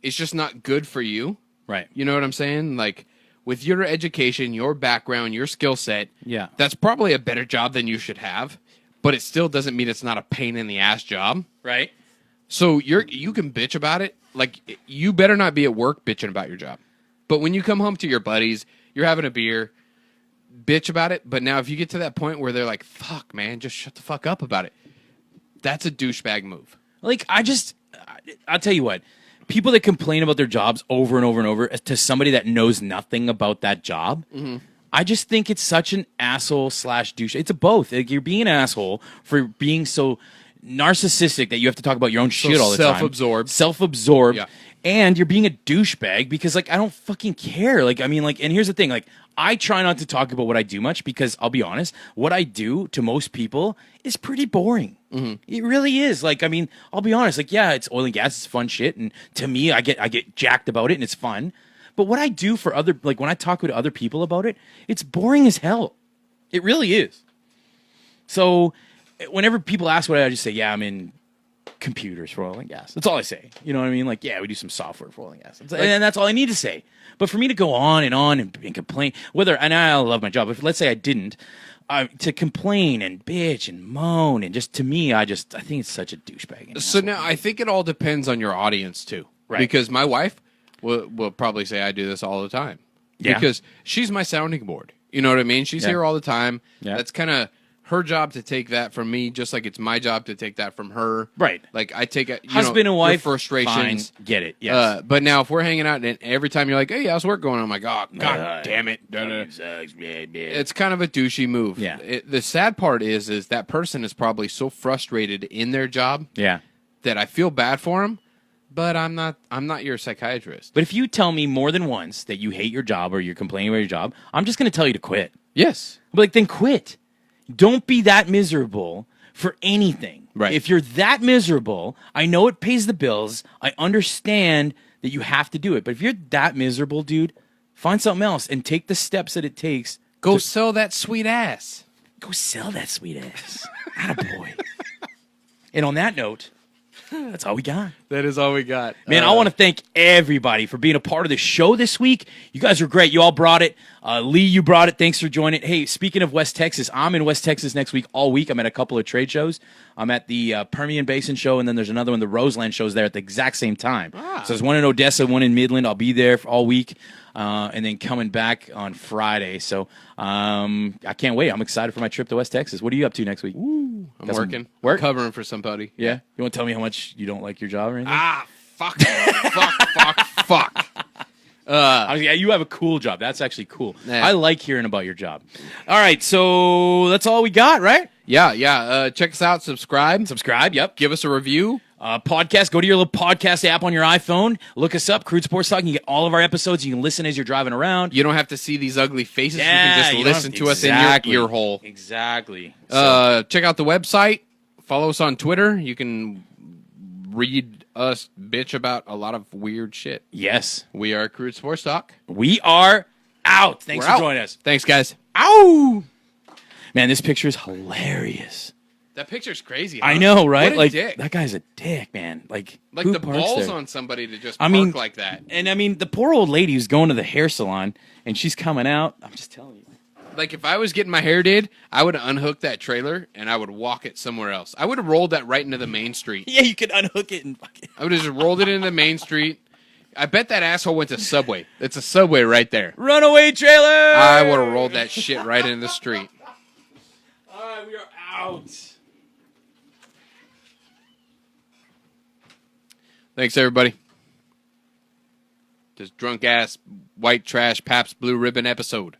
It's just not good for you. Right. You know what I'm saying? Like, with your education, your background, your skill set, Yeah. that's probably a better job than you should have. But it still doesn't mean it's not a pain in the ass job. Right. So you can bitch about it. Like, you better not be at work bitching about your job. But when you come home to your buddies, you're having a beer, bitch about it. But now if you get to that point where they're like, fuck, man, just shut the fuck up about it. That's a douchebag move. Like, I'll tell you what. People that complain about their jobs over and over and over to somebody that knows nothing about that job, I just think it's such an asshole / douche. It's a both. Like, you're being an asshole for being so narcissistic that you have to talk about your own shit all the time. Self-absorbed. Yeah. And you're being a douchebag because, like, I don't fucking care. Like, I mean, like, and here's the thing. Like, I try not to talk about what I do much because I'll be honest, what I do to most people is pretty boring. It really is. Like, I mean, I'll be honest. Like, yeah, it's oil and gas. It's fun shit. And to me, I get jacked about it and it's fun. But what I do for like, when I talk with other people about it, it's boring as hell. It really is. So whenever people ask what I just say, yeah, I'm in computers for oil and gas. That's all I say. You know what I mean? Like, yeah, we do some software for oil and gas. And that's all I need to say. But for me to go on and complain, and I love my job, but let's say I didn't, to complain and bitch and moan and just, to me, I think it's such a douchebag. So now I think it all depends on your audience too. Right. Because my wife will probably say I do this all the time. Yeah. Because she's my sounding board. You know what I mean? She's here all the time. Yeah. That's kind of her job to take that from me, just like it's my job to take that from her. Right. Like I take husband and wife frustrations. Fine, get it. Yes. But now if we're hanging out and every time you're like, "Hey, how's work going?" I'm like, "Oh, god damn it!" It's kind of a douchey move. Yeah. The sad part is that person is probably so frustrated in their job. Yeah. That I feel bad for him. But I'm not your psychiatrist. But if you tell me more than once that you hate your job or you're complaining about your job, I'm just going to tell you to quit. Yes. But like, then quit. Don't be that miserable for anything. Right. If you're that miserable, I know it pays the bills. I understand that you have to do it. But if you're that miserable, dude, find something else and take the steps that it takes. Go sell that sweet ass. Go sell that sweet ass. Attaboy. And on that note, that's all we got. That is all we got. Man, I want to thank everybody for being a part of the show this week. You guys were great. You all brought it. Lee, you brought it. Thanks for joining. Hey, speaking of West Texas, I'm in West Texas next week all week. I'm at a couple of trade shows. I'm at the Permian Basin show, and then there's another one, the Roseland shows there at the exact same time. So there's one in Odessa, one in Midland. I'll be there for all week, and then coming back on Friday. So I can't wait. I'm excited for my trip to West Texas. What are you up to next week? I'm working. Work? Covering for somebody. Yeah? You want to tell me how much you don't like your job or anything? Fuck. fuck. Yeah, you have a cool job. That's actually cool. Yeah. I like hearing about your job. All right, so that's all we got, right? Yeah. Check us out. Subscribe. Yep. Give us a review. Podcast. Go to your little podcast app on your iPhone. Look us up, Crude Sports Talk. You can get all of our episodes. You can listen as you're driving around. You don't have to see these ugly faces. Yeah, you can just you listen to us in your ear hole. Exactly. Check out the website. Follow us on Twitter. You can read us bitch about a lot of weird shit. Yes. We are Crude Sports Talk. We are out. Thanks We're for out. joining us. Thanks, guys. Ow! Man, this picture is hilarious. That picture's crazy. Huh? I know, right? What a Like dick. that guy's a dick, man. Like Like who the parks balls there? on somebody to just I park mean, like that. And I mean, the poor old lady who's going to the hair salon and she's coming out. I'm just telling you. Like if I was getting my hair did, I would have unhooked that trailer and I would walk it somewhere else. I would have rolled that right into the main street. Yeah, you could unhook it and fucking. I would have just rolled it into the main street. I bet that asshole went to Subway. It's a Subway right there. Runaway trailer! I would have rolled that shit right into the street. All right, we are out. Thanks, everybody. This drunk ass white trash Pabst Blue Ribbon episode.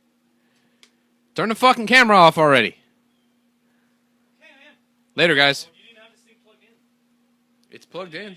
Turn the fucking camera off already. Later, guys. It's plugged in.